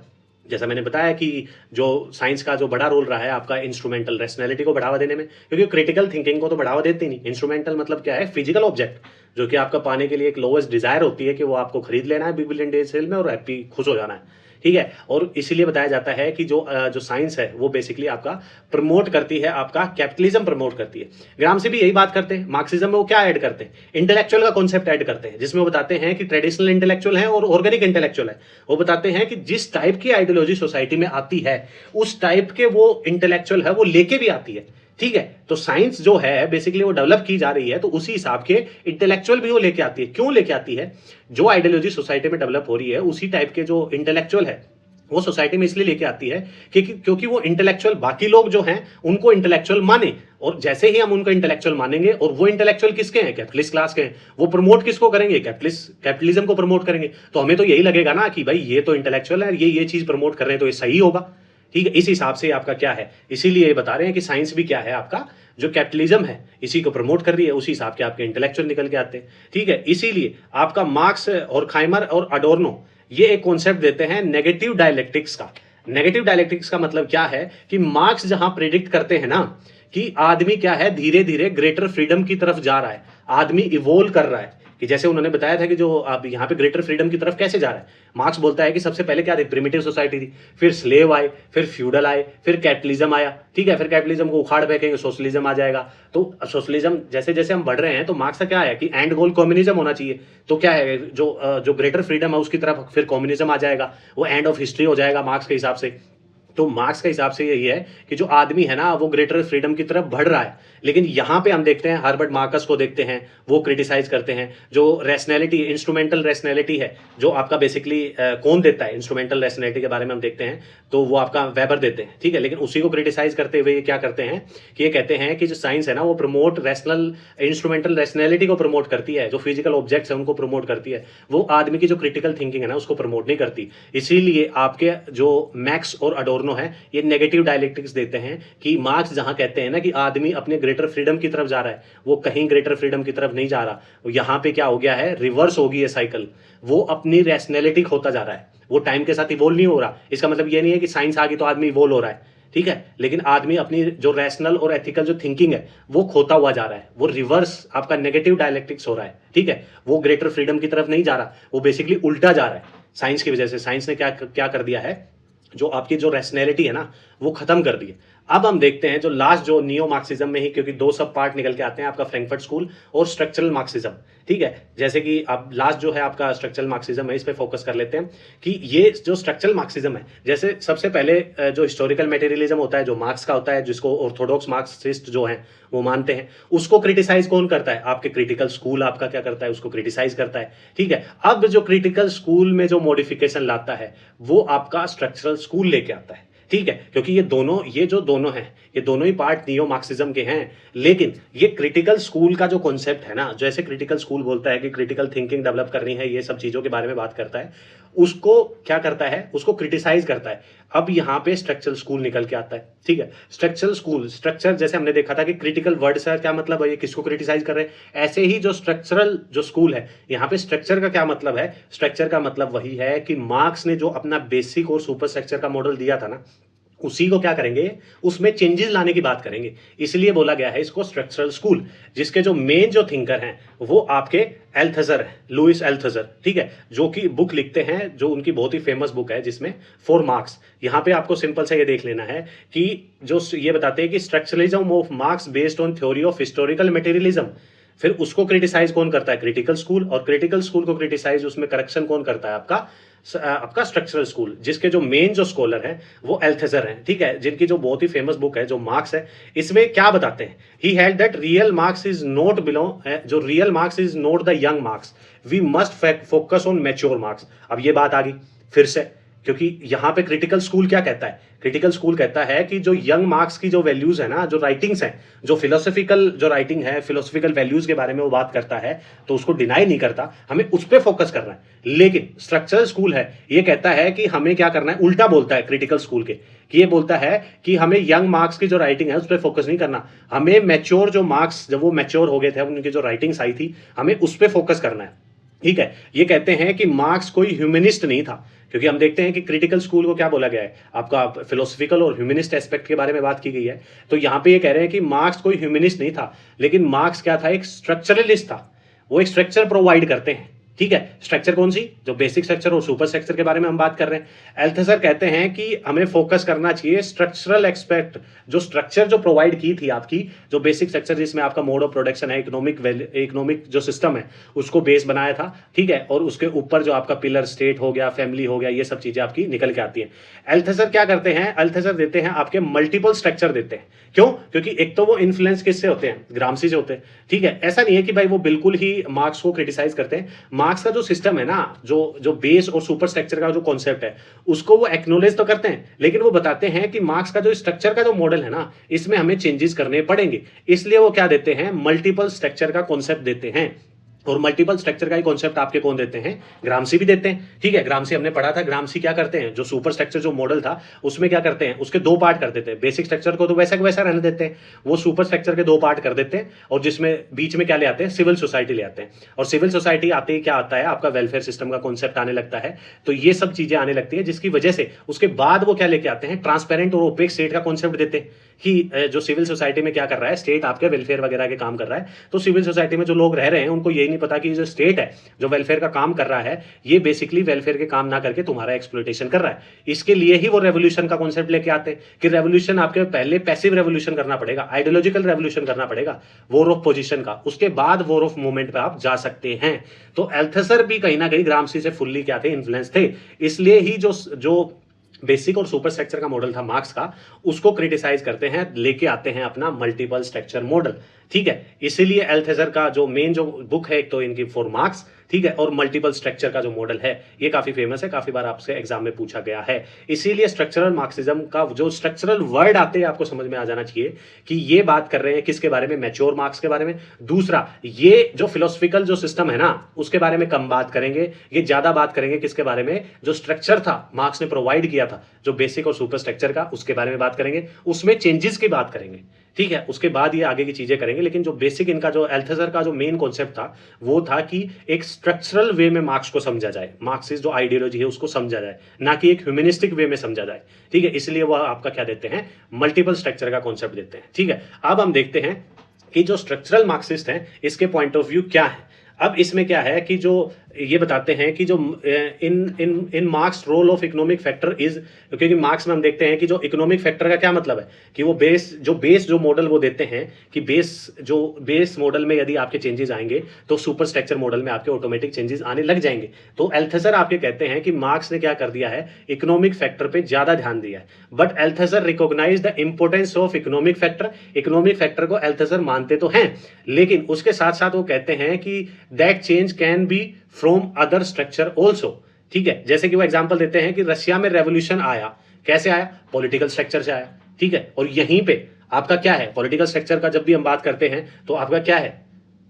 जैसा मैंने बताया कि जो साइंस का जो बड़ा रोल रहा है आपका इंस्ट्रूमेंटल रैशनैलिटी को बढ़ावा देने में, क्योंकि क्रिटिकल थिंकिंग को तो बढ़ावा देती नहीं। इंस्ट्रूमेंटल मतलब क्या है, फिजिकल ऑब्जेक्ट जो कि आपका पाने के लिए एक लोवेस्ट डिजायर होती है कि वो आपको खरीद लेना है बिग बिलियन डे सेल में और हैप्पी खुश हो जाना है। ठीक है, और इसीलिए बताया जाता है कि जो साइंस है वो बेसिकली आपका प्रमोट करती है, आपका कैपिटलिज्म प्रमोट करती है। ग्रामसी भी यही बात करते हैं। मार्क्सिज्म में वो क्या ऐड करते हैं, इंटेलेक्चुअल का कॉन्सेप्ट ऐड करते हैं, जिसमें वो बताते हैं कि ट्रेडिशनल इंटेलेक्चुअल है और ऑर्गेनिक इंटेलेक्चुअल है। वो बताते हैं कि जिस टाइप की आइडियोलॉजी सोसाइटी में आती है उस टाइप के वो इंटेलेक्चुअल है वो लेके भी आती है। ठीक है, तो साइंस जो है बेसिकली वो डेवलप की जा रही है, तो उसी हिसाब के इंटेलेक्चुअल भी वो लेके आती है। क्यों लेके आती है? जो आइडियोलॉजी सोसाइटी में डेवलप हो रही है उसी टाइप के जो इंटेलेक्चुअल है वो सोसाइटी में इसलिए लेके आती है क्योंकि वो इंटेलेक्चुअल बाकी लोग जो हैं उनको इंटेलेक्चुअल माने, और जैसे ही हम उनको इंटेलेक्चुअल मानेंगे, और वो इंटेलेक्चुअल किसके हैं, कैपिटलिस्ट क्लास के हैं, वो प्रमोट किसको करेंगे, कैपिटलिज्म को प्रमोट करेंगे। तो हमें तो यही लगेगा ना कि भाई ये तो इंटेलेक्चुअल है, ये चीज प्रमोट कर रहे हैं तो ये सही होगा। ठीक है, इस हिसाब से आपका क्या है, इसीलिए ये बता रहे हैं कि साइंस भी क्या है, आपका जो कैपिटलिज्म है इसी को प्रमोट कर रही है, उसी हिसाब के आपके इंटेलेक्चुअल निकल के आते हैं। ठीक है, इसीलिए आपका मार्क्स और खाइमर और अडोर्नो ये एक कॉन्सेप्ट देते हैं नेगेटिव डायलेक्टिक्स का। नेगेटिव डायलेक्टिक्स का मतलब क्या है कि मार्क्स जहां प्रिडिक्ट करते हैं ना कि आदमी क्या है धीरे धीरे ग्रेटर फ्रीडम की तरफ जा रहा है, आदमी इवोल्व कर रहा है, कि जैसे उन्होंने बताया था कि जो अब यहाँ पे ग्रेटर फ्रीडम की तरफ कैसे जा रहा है। मार्क्स बोलता है कि सबसे पहले क्या थी, प्रिमिटिव सोसाइटी थी, फिर स्लेव आए, फिर फ्यूडल आए, फिर कैपिटलिज्म आया। ठीक है, फिर कैपिटलिज्म को उखाड़ फेंकेंगे, सोशलिज्म आ जाएगा। तो सोशलिज्म जैसे जैसे हम बढ़ रहे हैं तो मार्क्स का क्या है कि एंड गोल कम्युनिज्म होना चाहिए। तो क्या है, जो ग्रेटर फ्रीडम है उसकी तरफ फिर कम्युनिज्म आ जाएगा, वो एंड ऑफ हिस्ट्री हो जाएगा मार्क्स के हिसाब से। तो मार्क्स के हिसाब से यही है कि जो आदमी है ना वो ग्रेटर फ्रीडम की तरफ बढ़ रहा है, लेकिन यहाँ पे हम देखते हैं हर्बर्ट मार्कस को देखते हैं, वो क्रिटिसाइज करते हैं। जो रैशनैलिटी, इंस्ट्रूमेंटल रैशनैलिटी है, जो आपका बेसिकली कौन देता है इंस्ट्रूमेंटल रैशनैलिटी के बारे में हम देखते हैं, तो वो आपका वेबर देते हैं, ठीक है। लेकिन उसी को क्रिटिसाइज करते हुए ये क्या करते हैं कि ये कहते हैं कि जो साइंस है ना वो प्रमोट रैशनल इंस्ट्रूमेंटल रैशनैलिटी को प्रमोट करती है, जो फिजिकल ऑब्जेक्ट्स है उनको प्रमोट करती है, वो आदमी की जो क्रिटिकल थिंकिंग है ना उसको प्रमोट नहीं करती। इसीलिए आपके जो मैक्स और अडोर्नो है ये नेगेटिव डायलेक्टिक्स देते हैं कि मार्क्स जहां कहते हैं ना कि आदमी अपने ग्रेटर फ्रीडम की तरफ जा रहा है, वो कहीं ग्रेटर फ्रीडम की तरफ नहीं जा रहा। यहाँ पे क्या हो गया है, रिवर्स होगी ये साइकिल, वो अपनी रैशनैलिटी होता जा रहा है, वो टाइम के साथ इवोल्व नहीं हो रहा। इसका मतलब ये नहीं है कि साइंस आ गई तो आदमी इवोल्व हो रहा है, ठीक है, लेकिन आदमी अपनी जो रैशनल और एथिकल जो थिंकिंग है वो खोता हुआ जा रहा है, वो रिवर्स आपका नेगेटिव डायलेक्टिक्स हो रहा है, ठीक है। वो ग्रेटर फ्रीडम की तरफ नहीं जा रहा, वो बेसिकली उल्टा जा रहा है साइंस की वजह से। साइंस ने क्या क्या कर दिया है, जो आपकी जो रैशनैलिटी है ना वो खत्म कर दी है। अब हम देखते हैं जो लास्ट जो नियो मार्क्सिज्म में ही, क्योंकि दो सब पार्ट निकल के आते हैं, आपका फ्रैंकफर्ट स्कूल और स्ट्रक्चरल मार्क्सिज्म, ठीक है। जैसे कि अब लास्ट जो है आपका स्ट्रक्चरल मार्क्सिज्म है, इस पे फोकस कर लेते हैं कि ये जो स्ट्रक्चरल मार्क्सिज्म है, जैसे सबसे पहले जो हिस्टोरिकल मटेरियलिज्म होता है, जो मार्क्स का होता है, जिसको ऑर्थोडॉक्स मार्क्सिस्ट जो है वो मानते हैं, उसको क्रिटिसाइज कौन करता है, आपके क्रिटिकल स्कूल आपका क्या करता है, उसको क्रिटिसाइज करता है, ठीक है। अब जो क्रिटिकल स्कूल में जो मॉडिफिकेशन लाता है वो आपका स्ट्रक्चरल स्कूल लेके आता है, ठीक है। क्योंकि ये जो दोनों हैं, ये दोनों ही पार्ट नियो मार्क्सिज्म के हैं। लेकिन ये क्रिटिकल स्कूल का जो कॉन्सेप्ट है ना, जैसे क्रिटिकल स्कूल बोलता है कि क्रिटिकल थिंकिंग डेवलप करनी है, ये सब चीजों के बारे में बात करता है, उसको क्या करता है, उसको क्रिटिसाइज करता है। अब यहाँ पे स्ट्रक्चरल स्कूल निकल के आता है, ठीक है। स्ट्रक्चरल स्कूल, स्ट्रक्चर जैसे हमने देखा था कि क्रिटिकल वर्ड से क्या मतलब है, ये किसको क्रिटिसाइज कर रहे हैं, ऐसे ही जो स्ट्रक्चरल जो स्कूल है, यहाँ पे स्ट्रक्चर का क्या मतलब है, स्ट्रक्चर का मतलब वही है कि मार्क्स ने जो अपना बेसिक और सुपर स्ट्रक्चर का मॉडल दिया था ना, उसी को क्या करेंगे, उसमें चेंजेस लाने की बात करेंगे। इसलिए बोला गया है इसको स्ट्रक्चरल स्कूल, जिसके जो मेन जो थिंकर हैं वो आपके एल्थजर है, लुइस एल्थजर, ठीक है, जो कि बुक लिखते हैं, जो उनकी बहुत ही फेमस बुक है जिसमें 4 मार्क्स। यहां पे आपको सिंपल से ये देख लेना है कि जो ये बताते हैं कि structuralism of marks based on theory of historical materialism, फिर उसको क्रिटिसाइज कौन करता है, क्रिटिकल स्कूल, और क्रिटिकल स्कूल को क्रिटिसाइज, उसमें करेक्शन कौन करता है, आपका स्ट्रक्चरल स्कूल, जिसके जो मेन जो स्कॉलर है वो एल्थजर हैं, ठीक है, जिनकी जो बहुत ही फेमस बुक है जो मार्क्स है, इसमें क्या बताते हैं, he held that real Marx is not belong, जो real Marx is not the young Marx, we must focus on mature Marx. अब ये बात आ गई फिर से, क्योंकि यहां पे क्रिटिकल स्कूल क्या कहता है, क्रिटिकल स्कूल कहता है कि जो यंग मार्क्स की जो वैल्यूज है ना, जो राइटिंग्स हैं, जो फिलोसॉफिकल जो राइटिंग है, फिलोसॉफिकल वैल्यूज के बारे में वो बात करता है, तो उसको डिनाई नहीं करता, हमें उस पर फोकस करना है। लेकिन स्ट्रक्चरल स्कूल है, ये कहता है कि हमें क्या करना है, उल्टा बोलता है क्रिटिकल स्कूल के, कि ये बोलता है कि हमें यंग मार्क्स की जो राइटिंग है उस पर फोकस नहीं करना, हमें मैच्योर जो मार्क्स, जब वो मैच्योर हो गए थे, उनकी जो राइटिंग्स आई थी, हमें उस पर फोकस करना है, ठीक है। ये कहते हैं कि मार्क्स कोई ह्यूमनिस्ट नहीं था, क्योंकि हम देखते हैं कि क्रिटिकल स्कूल को क्या बोला गया है, आपका फिलोसफिकल और ह्यूमनिस्ट एस्पेक्ट के बारे में बात की गई है। तो यहां पे ये कह रहे हैं कि मार्क्स कोई ह्यूमनिस्ट नहीं था, लेकिन मार्क्स क्या था, एक स्ट्रक्चरलिस्ट था, वो एक स्ट्रक्चर प्रोवाइड करते हैं, ठीक है। स्ट्रक्चर कौन सी, जो बेसिक स्ट्रक्चर और सुपर स्ट्रक्चर के बारे में हम बात कर रहे हैं। एल्थजर कहते हैं कि हमें फोकस करना चाहिए स्ट्रक्चरल एक्सपेक्ट, जो स्ट्रक्चर जो प्रोवाइड की थी आपकी, जो बेसिक स्ट्रक्चर जिसमें आपका मोड ऑफ प्रोडक्शन है, इकोनॉमिक जो सिस्टम है उसको बेस बनाया था, ठीक है, और उसके ऊपर जो आपका पिलर स्टेट हो गया, फैमिली हो गया, ये सब चीजें आपकी निकल के आती हैं। एल्थजर क्या करते हैं, एल्थजर देते हैं आपके मल्टीपल स्ट्रक्चर देते हैं, क्यों, क्योंकि एक तो वो इन्फ्लुएंस किससे होते हैं, ग्रामसी से होते हैं, ठीक है। ऐसा नहीं है कि भाई वो बिल्कुल ही मार्क्स को क्रिटिसाइज करते हैं, मार्क्स का जो सिस्टम है ना, जो बेस और सुपर स्ट्रक्चर का जो कॉन्सेप्ट है उसको वो एक्नॉलेज तो करते हैं, लेकिन वो बताते हैं कि मार्क्स का जो स्ट्रक्चर का जो मॉडल है ना, इसमें हमें चेंजेस करने पड़ेंगे, इसलिए वो क्या देते हैं, मल्टीपल स्ट्रक्चर का कॉन्सेप्ट देते हैं। और मल्टीपल स्ट्रक्चर का ही कॉन्सेप्ट आपके कौन देते हैं, ग्रामसी भी देते हैं, ठीक है। ग्रामसी हमने पढ़ा था, ग्रामसी क्या करते हैं, जो सुपर स्ट्रक्चर जो मॉडल था उसमें क्या करते हैं, उसके 2 पार्ट कर देते हैं, बेसिक स्ट्रक्चर को तो वैसा वैसा रहने देते हैं, वो सुपर स्ट्रक्चर के 2 पार्ट कर देते हैं, और जिसमें बीच में क्या ले आते हैं, सिविल सोसाइटी ले आते हैं, और सिविल सोसाइटी आते ही क्या आता है, आपका वेलफेयर सिस्टम का कॉन्सेप्ट आने लगता है। तो ये सब चीजें आने लगती है, जिसकी वजह से उसके बाद वो क्या लेके आते हैं, ट्रांसपेरेंट और ओपेक स्टेट का कॉन्सेप्ट देते हैं, कि जो सिविल सोसाइटी में क्या कर रहा है, स्टेट आपके वेलफेयर वगैरह के काम कर रहा है। तो सिविल सोसाइटी में जो लोग रह रहे हैं उनको यही नहीं पता कि जो स्टेट है, जो वेलफेयर का काम कर रहा है, ये बेसिकली वेलफेयर के काम ना करके तुम्हारा एक्सप्लॉइटेशन कर रहा है। इसके लिए ही वो रेवोल्यूशन का कॉन्सेप्ट लेके आते हैं कि रेवोल्यूशन आपके पहले पैसिव रेवोल्यूशन करना पड़ेगा, आइडियोलॉजिकल रेवोल्यूशन करना पड़ेगा, वॉर ऑफ पोजीशन का, उसके बाद वॉर ऑफ मूवमेंट पे आप जा सकते हैं। तो एल्थसर भी कहीं ना कहीं ग्रामसी से फुल्ली क्या थे, इन्फ्लुएंस थे, इसलिए ही जो बेसिक और सुपर स्ट्रक्चर का मॉडल था मार्क्स का, उसको क्रिटिसाइज करते हैं, लेके आते हैं अपना मल्टीपल स्ट्रक्चर मॉडल। ठीक है, इसीलिए अल्थुसर का जो मेन जो बुक है, एक तो इनकी 4 मार्क्स, ठीक है, और मल्टीपल स्ट्रक्चर का जो मॉडल है ये काफी फेमस है, काफी बार आपसे एग्जाम में पूछा गया है। इसीलिए स्ट्रक्चरल मार्क्सिज्म का जो स्ट्रक्चरल वर्ड आते हैं आपको समझ में आ जाना चाहिए कि ये बात कर रहे हैं किसके बारे में, मैच्योर मार्क्स के बारे में। दूसरा, ये जो फिलोसफिकल जो सिस्टम है ना उसके बारे में कम बात करेंगे, ये ज्यादा बात करेंगे किसके बारे में, जो स्ट्रक्चर था मार्क्स ने प्रोवाइड किया था जो बेसिक और सुपर स्ट्रक्चर का, उसके बारे में बात करेंगे, उसमें चेंजेस की बात करेंगे। ठीक है, उसके बाद ये आगे की चीजें करेंगे। लेकिन जो बेसिक इनका जो अल्थुसर का जो मेन कॉन्सेप्ट था वो था कि एक स्ट्रक्चरल वे में मार्क्स को समझा जाए, मार्क्सिस्ट जो आइडियोलॉजी है उसको समझा जाए, ना कि एक ह्यूमनिस्टिक वे में समझा जाए। ठीक है, इसलिए वह आपका क्या देते हैं, मल्टीपल स्ट्रक्चर का कॉन्सेप्ट देते हैं। ठीक है, अब हम देखते हैं कि जो स्ट्रक्चरल मार्क्सिस्ट हैं इसके पॉइंट ऑफ व्यू क्या है। अब इसमें क्या है कि जो ये बताते हैं कि जो in in in Marx role of economic factor is, क्योंकि मार्क्स में हम देखते हैं कि जो इकोनॉमिक फैक्टर का क्या मतलब है कि वो बेस जो मॉडल वो देते हैं कि बेस मॉडल में यदि आपके चेंजेस आएंगे तो सुपर स्ट्रक्चर मॉडल में आपके ऑटोमेटिक चेंजेस आने लग जाएंगे। तो अल्थुसर आपके कहते हैं कि मार्क्स ने क्या कर दिया है, इकोनॉमिक फैक्टर पे ज्यादा ध्यान दिया है। But Althusser recognise the importance of economic factor, economic factor को अल्थुसर मानते तो हैं, लेकिन उसके साथ साथ वो कहते हैं कि that change can be from other structure also. ठीक है, जैसे कि वो एग्जांपल देते हैं कि रशिया में रेवोल्यूशन आया, कैसे आया, पॉलिटिकल स्ट्रक्चर से आया। ठीक है, और यहीं पे आपका क्या है, पॉलिटिकल स्ट्रक्चर का जब भी हम बात करते हैं तो आपका क्या है,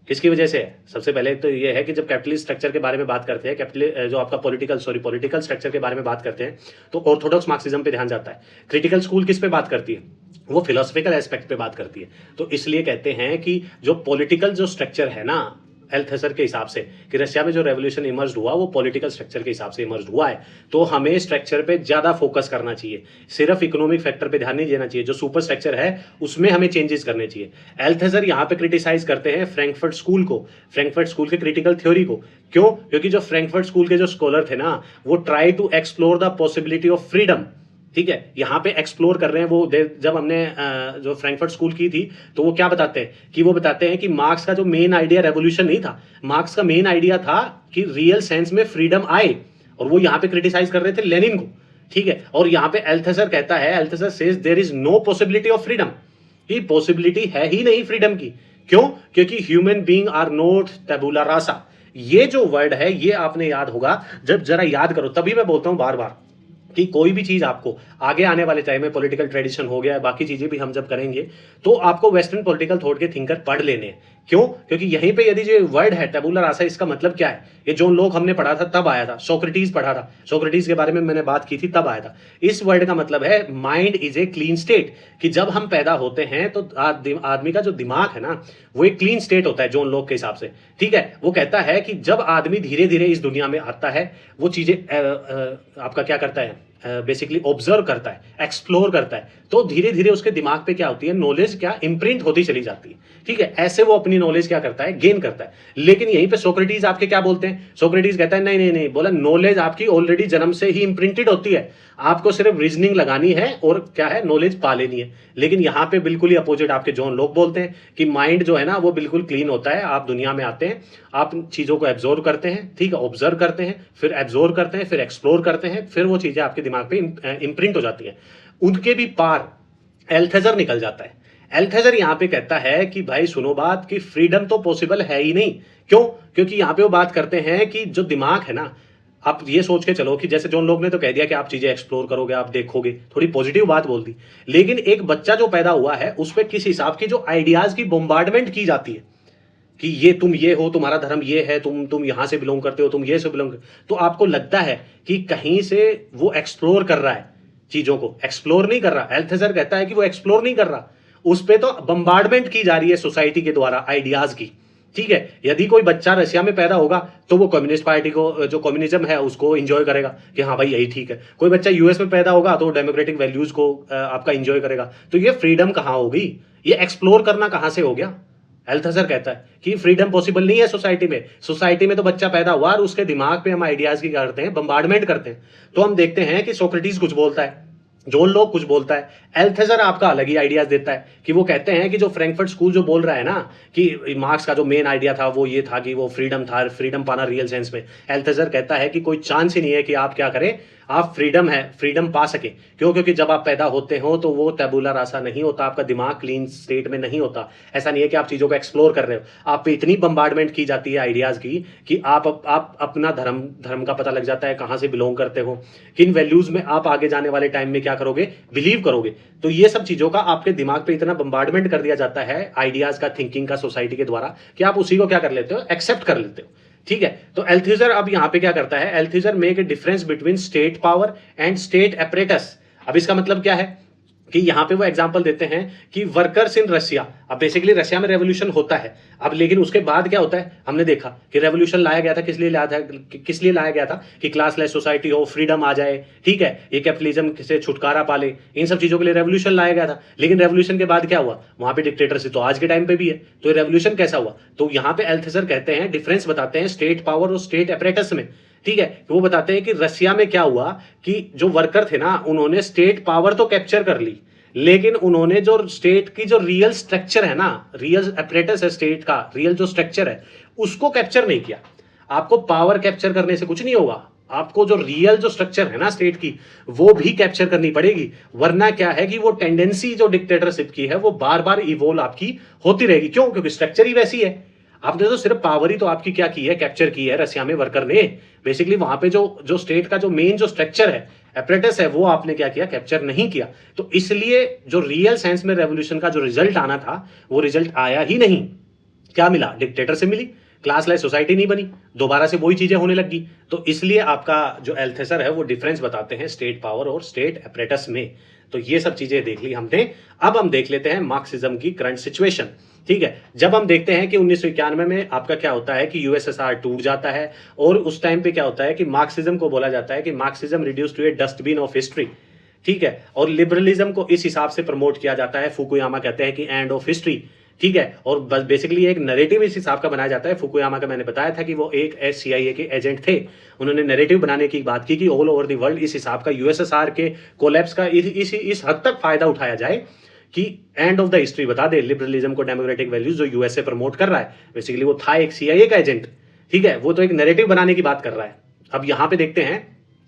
किसकी वजह से है, सबसे पहले तो ये है कि जब कैपिटलिस्ट स्ट्रक्चर के बारे में बात करते हैं, जो आपका पॉलिटिकल स्ट्रक्चर के बारे में बात करते हैं तो ऑर्थोडॉक्स मार्क्सिज्म पे ध्यान जाता है। क्रिटिकल स्कूल किस पे बात करती है, वो फिलोसफिकल एस्पेक्ट पे बात करती है। तो इसलिए कहते हैं कि जो पॉलिटिकल जो स्ट्रक्चर है ना अल्थुसर के हिसाब से, कि रशिया में जो रेवोल्यूशन इमर्ज हुआ वो पॉलिटिकल स्ट्रक्चर के हिसाब से इमर्ज हुआ है, तो हमें स्ट्रक्चर पे ज्यादा फोकस करना चाहिए, सिर्फ इकोनॉमिक फैक्टर पे ध्यान नहीं देना चाहिए। जो सुपर स्ट्रक्चर है उसमें हमें चेंजेस करने चाहिए। अल्थुसर यहाँ पे क्रिटिसाइज करते हैं फ्रैंकफर्ट स्कूल को, फ्रैंकफर्ट स्कूल के क्रिटिकल थ्योरी को। क्यों? क्योंकि जो फ्रैंकफर्ट स्कूल के जो स्कॉलर थे ना वो try to explore the possibility of freedom. ठीक है, यहां पे एक्सप्लोर कर रहे हैं वो। जब हमने जो फ्रैंकफर्ट स्कूल की थी तो वो क्या बताते हैं कि वो बताते हैं कि मार्क्स का जो मेन आइडिया रेवोल्यूशन नहीं था, मार्क्स का मेन आइडिया था कि रियल सेंस में फ्रीडम आए, और वो यहां पे क्रिटिसाइज कर रहे थे लेनिन को। ठीक है, और यहां पे अल्थुसर कहता है, Althusser says there is no possibility of freedom, ये पॉसिबिलिटी है ही नहीं फ्रीडम की। क्यों? क्योंकि human being are not tabula rasa. ये जो वर्ड है ये आपने याद होगा, जब जरा याद करो, तभी मैं बोलता हूं बार बार कि कोई भी चीज आपको आगे आने वाले टाइम में, पॉलिटिकल ट्रेडिशन हो गया, बाकी चीजें भी हम जब करेंगे तो आपको वेस्टर्न पॉलिटिकल थॉट के थिंकर पढ़ लेने हैं। क्यों? क्योंकि यहीं पे यदि जो वर्ड है टैबुला रासा, इसका मतलब क्या है, ये जॉन लॉक हमने पढ़ा था तब आया था, सोक्रेटिस पढ़ा था, सोक्रेटिस के बारे में मैंने बात की थी तब आया था। इस वर्ड का मतलब है mind is a clean state, कि जब हम पैदा होते हैं तो आदमी का जो दिमाग है ना वो एक क्लीन स्टेट होता है जॉन लॉक के हिसाब से। ठीक है, वो कहता है कि जब आदमी धीरे धीरे इस दुनिया में आता है वो चीजें आपका क्या करता है, बेसिकली ऑब्जर्व करता है, एक्सप्लोर करता है, तो धीरे धीरे उसके दिमाग पे क्या होती है, नॉलेज क्या इम्प्रिंट होती चली जाती है। ठीक है, ऐसे वो अपनी नॉलेज क्या करता है, गेन करता है। लेकिन यहीं पे सोक्रेटिस आपके क्या बोलते हैं, सोक्रेटिस कहता है नहीं नहीं नहीं, बोला नॉलेज आपकी ऑलरेडी जन्म से ही इम्प्रिंटेड होती है, आपको सिर्फ रीजनिंग लगानी है और क्या है, नॉलेज पा लेनी है। लेकिन यहाँ पे बिल्कुल ही अपोजिट आपके जॉन लॉक बोलते हैं कि माइंड जो है ना वो बिल्कुल क्लीन होता है। आप दुनिया में आते हैं, आप चीजों को एब्जॉर्व करते हैं, ठीक है, ऑब्जर्व करते हैं, फिर एब्जॉर्व करते हैं, फिर एक्सप्लोर करते हैं, फिर वो चीजें आपके दिमाग पे इम्प्रिंट हो जाती है। उनके भी पार अल्थुसर निकल जाता है। अल्थुसर यहाँ पे कहता है कि भाई सुनो बात, कि फ्रीडम तो पॉसिबल है ही नहीं। क्यों? क्योंकि यहाँ पे वो बात करते हैं कि जो दिमाग है ना, आप ये सोच के चलो कि जैसे जॉन लॉक ने तो कह दिया कि आप चीजें एक्सप्लोर करोगे, आप देखोगे, थोड़ी पॉजिटिव बात बोल दी, लेकिन एक बच्चा जो पैदा हुआ है उस पर किस हिसाब की जो आइडियाज की बोम्बार्डमेंट की जाती है कि ये तुम ये हो, तुम्हारा धर्म ये है, तुम यहां से बिलोंग करते हो, तुम ये से बिलोंग, तो आपको लगता है कि कहीं से वो एक्सप्लोर कर रहा है, चीजों को एक्सप्लोर नहीं कर रहा। अल्थुसर कहता है कि वो एक्सप्लोर नहीं कर रहा, उस पर तो बम्बार्डमेंट की जा रही है सोसाइटी के द्वारा आइडियाज की। ठीक है, यदि कोई बच्चा रशिया में पैदा होगा तो वो कम्युनिस्ट पार्टी को, जो कम्युनिज्म है उसको एंजॉय करेगा कि हाँ भाई यही ठीक है। कोई बच्चा यूएस में पैदा होगा तो डेमोक्रेटिक वैल्यूज को आपका एंजॉय करेगा। तो ये फ्रीडम कहाँ होगी, ये एक्सप्लोर करना कहाँ से हो गया? अल्थुसर कहता है कि फ्रीडम पॉसिबल नहीं है सोसाइटी में। सोसाइटी में तो बच्चा पैदा हुआ और उसके दिमाग पे हम आइडियाज की करते हैं, बम्बार्डमेंट करते हैं। तो हम देखते हैं कि सोक्रेटिस कुछ बोलता है, जोन लोग कुछ बोलता है, एल्थेजर आपका अलग ही आइडियाज देता है कि वो कहते हैं कि जो फ्रैंकफर्ट स्कूल जो बोल रहा है ना कि मार्क्स का जो मेन आइडिया था वो ये था कि वो फ्रीडम था, फ्रीडम पाना रियल सेंस में, एल्थेजर कहता है कि कोई चांस ही नहीं है कि आप क्या करें, आप फ्रीडम है, फ्रीडम पा सके। क्यों? क्योंकि जब आप पैदा होते हो तो वो टैबुला रासा नहीं होता, आपका दिमाग क्लीन स्टेट में नहीं होता। ऐसा नहीं है कि आप चीजों को एक्सप्लोर कर रहे हो, आप पे इतनी बम्बार्डमेंट की जाती है आइडियाज की कि आप अपना धर्म का पता लग जाता है, कहां से बिलोंग करते हो, किन वैल्यूज में आप आगे जाने वाले टाइम में क्या करोगे, बिलीव करोगे। तो ये सब चीजों का आपके दिमाग पे इतना बम्बार्डमेंट कर दिया जाता है आइडियाज का, थिंकिंग का, सोसाइटी के द्वारा, कि आप उसी को क्या कर लेते हो, एक्सेप्ट कर लेते हो। ठीक है, तो एल्थीजर अब यहां पे क्या करता है, Althusser make a difference between state power and state apparatus. अब इसका मतलब क्या है कि यहां पे वो एग्जांपल देते हैं कि वर्कर्स इन रशिया, अब बेसिकली रशिया में रेवोल्यूशन होता है, अब लेकिन उसके बाद क्या होता है, हमने देखा कि रेवोल्यूशन लाया गया था, किस लिए लाया गया था कि क्लासलेस सोसाइटी हो, फ्रीडम आ जाए, ठीक है, ये कैपिटलिज्म से छुटकारा पाले, इन सब चीजों के लिए रेवोल्यूशन लाया गया था। लेकिन रेवोल्यूशन के बाद क्या हुआ, वहां पे डिक्टेटरशिप तो आज के टाइम पे भी है, तो रेवोल्यूशन कैसा हुआ? तो यहां पे एल्थेजर कहते हैं, डिफरेंस बताते हैं स्टेट पावर और स्टेट एपरेटस में। ठीक है, तो वो बताते हैं कि रशिया में क्या हुआ कि जो वर्कर थे ना, उन्होंने स्टेट पावर तो कैप्चर कर ली, लेकिन उन्होंने जो स्टेट की जो रियल स्ट्रक्चर है ना, रियल अपरेटस है स्टेट का, रियल जो स्ट्रक्चर है उसको कैप्चर नहीं किया। आपको पावर कैप्चर करने से कुछ नहीं होगा, आपको जो रियल जो स्ट्रक्चर है ना स्टेट की, वो भी कैप्चर करनी पड़ेगी, वरना क्या है कि वो टेंडेंसी जो डिक्टेटरशिप की है वो बार बार इवोल्व आपकी होती रहेगी। क्यों? क्योंकि स्ट्रक्चर ही वैसी है। आपने तो सिर्फ पावर ही तो आपकी क्या की है, कैप्चर की है रशिया में वर्कर ने। बेसिकली वहां पे जो स्टेट का जो मेन जो स्ट्रक्चर है, एपरेटस है, वो आपने क्या किया, कैप्चर नहीं किया। तो इसलिए जो रियल सेंस में रेवोल्यूशन का जो रिजल्ट आना था वो रिजल्ट आया ही नहीं। क्या मिला? डिक्टेटर से मिली, क्लासलेस सोसाइटी नहीं बनी, दोबारा से वही चीजें होने लगी। तो इसलिए आपका जो एल्थेसर है वो डिफरेंस बताते हैं स्टेट पावर और स्टेट एपरेटस में। तो ये सब चीजें देख ली हमने। अब हम देख लेते हैं मार्क्सिज्म की करंट सिचुएशन। ठीक है, जब हम देखते हैं कि 1991 में आपका क्या होता है कि यूएसएसआर टूट जाता है, और उस टाइम पे क्या होता है कि मार्क्सिज्म को बोला जाता है कि Marxism reduce to a dustbin of history. ठीक है, और लिबरलिज्म को इस हिसाब से प्रमोट किया जाता है, फुकुयामा कहते हैं कि एंड ऑफ हिस्ट्री। ठीक है, और बस बेसिकली एक नैरेटिव इस हिसाब का बनाया जाता है। फुकुयामा का मैंने बताया था कि वो एक CIA के एजेंट थे, उन्होंने नैरेटिव बनाने की बात की कि ऑल ओवर द वर्ल्ड इस हिसाब का यूएसएसआर के कोलैप्स का इस हद तक फायदा उठाया जाए कि एंड ऑफ द हिस्ट्री बता दे लिबरलिज्म को, डेमोक्रेटिक वैल्यूज जो यूएसए प्रमोट कर रहा है। बेसिकली वो था एक CIA का एजेंट। ठीक है, वो तो एक नैरेटिव बनाने की बात कर रहा है। अब यहां पे देखते हैं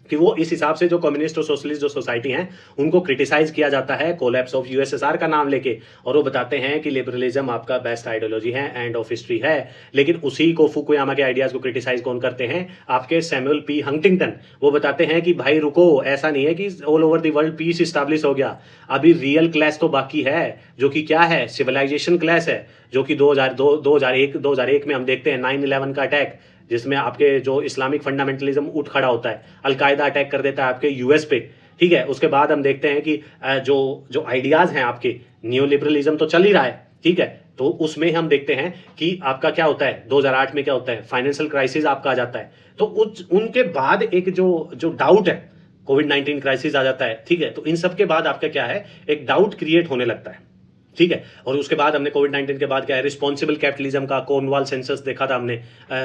कि वो इस हिसाब से जो कम्युनिस्ट और सोशलिस्ट जो सोसाइटी हैं उनको क्रिटिसाइज किया जाता है कोलैप्स ऑफ यूएसएसआर का नाम लेके, और वो बताते हैं कि लिबरलिज्म आपका बेस्ट आइडियोलॉजी है, एंड ऑफ हिस्ट्री है। लेकिन उसी को फुकुयामा के आइडियाज को क्रिटिसाइज कौन करते हैं? आपके सैमुअल P. हंटिंगटन। वो बताते हैं कि भाई रुको, ऐसा नहीं है कि all over the world peace establish हो गया, अभी रियल क्लैश तो बाकी है, जो कि क्या है, सिविलाइजेशन क्लैश है, जो कि 2001 में हम देखते हैं 9/11 का अटैक, जिसमें आपके जो इस्लामिक फंडामेंटलिज्म उठ खड़ा होता है, अलकायदा अटैक कर देता है आपके यूएस पे। ठीक है, उसके बाद हम देखते हैं कि जो आइडियाज हैं आपके, न्यू लिबरलिज्म तो चल ही रहा है। ठीक है, तो उसमें हम देखते हैं कि आपका क्या होता है, 2008 में क्या होता है, फाइनेंशियल क्राइसिस आपका आ जाता है। तो उनके बाद एक जो डाउट है, कोविड-19 क्राइसिस आ जाता है। ठीक है, तो इन सब के बाद आपका क्या है, एक डाउट क्रिएट होने लगता है। ठीक है, और उसके बाद हमने कोविड-19 के बाद क्या है, रिस्पॉन्सिबल कैपिटलिज्म का कॉर्नवाल सेंसस देखा था हमने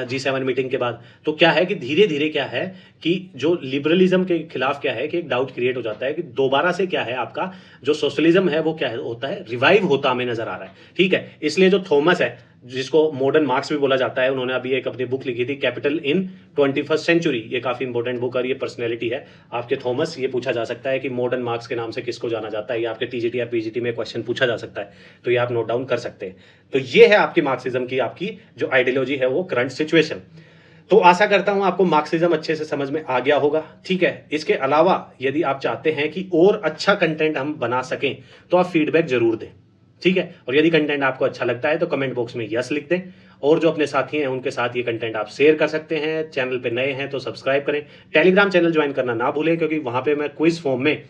G7 मीटिंग के बाद। तो क्या है कि धीरे धीरे क्या है कि जो लिबरलिज्म के खिलाफ क्या है कि एक डाउट क्रिएट हो जाता है कि दोबारा से क्या है, आपका जो सोशलिज्म है वो क्या है, होता है, रिवाइव होता हमें नजर आ रहा है। ठीक है, इसलिए जो थॉमस है, जिसको मॉडर्न मार्क्स भी बोला जाता है, उन्होंने अभी एक अपनी बुक लिखी थी कैपिटल इन 21st सेंचुरी। ये काफी इंपॉर्टेंट बुक और ये पर्सनैलिटी है आपके थॉमस। ये पूछा जा सकता है कि मॉडर्न मार्क्स के नाम से किसको जाना जाता है, ये आपके TGT या PGT में क्वेश्चन पूछा जा सकता है, तो ये आप नोट डाउन कर सकते हैं। तो ये है आपकी मार्क्सिज्म की आपकी जो आइडियोलॉजी है वो करंट सिचुएशन। तो आशा करता हूं आपको मार्क्सिज्म अच्छे से समझ में आ गया होगा। ठीक है, इसके अलावा यदि आप चाहते हैं कि और अच्छा कंटेंट हम बना सकें तो आप फीडबैक जरूर दें। ठीक है, और यदि कंटेंट आपको अच्छा लगता है तो कमेंट बॉक्स में यस लिख दें, और जो अपने साथी हैं उनके साथ ये कंटेंट आप शेयर कर सकते हैं। चैनल पे नए हैं तो सब्सक्राइब करें, टेलीग्राम चैनल ज्वाइन करना ना भूलें, क्योंकि वहां पे मैं क्विज फॉर्म में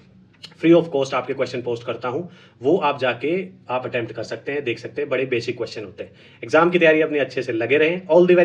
फ्री ऑफ कॉस्ट आपके क्वेश्चन पोस्ट करता हूं, वो आप जाके आप अटेम्प्ट कर सकते हैं, देख सकते हैं, बड़े बेसिक क्वेश्चन होते हैं। एग्जाम की तैयारी अपनी अच्छे से लगे रहें। All the very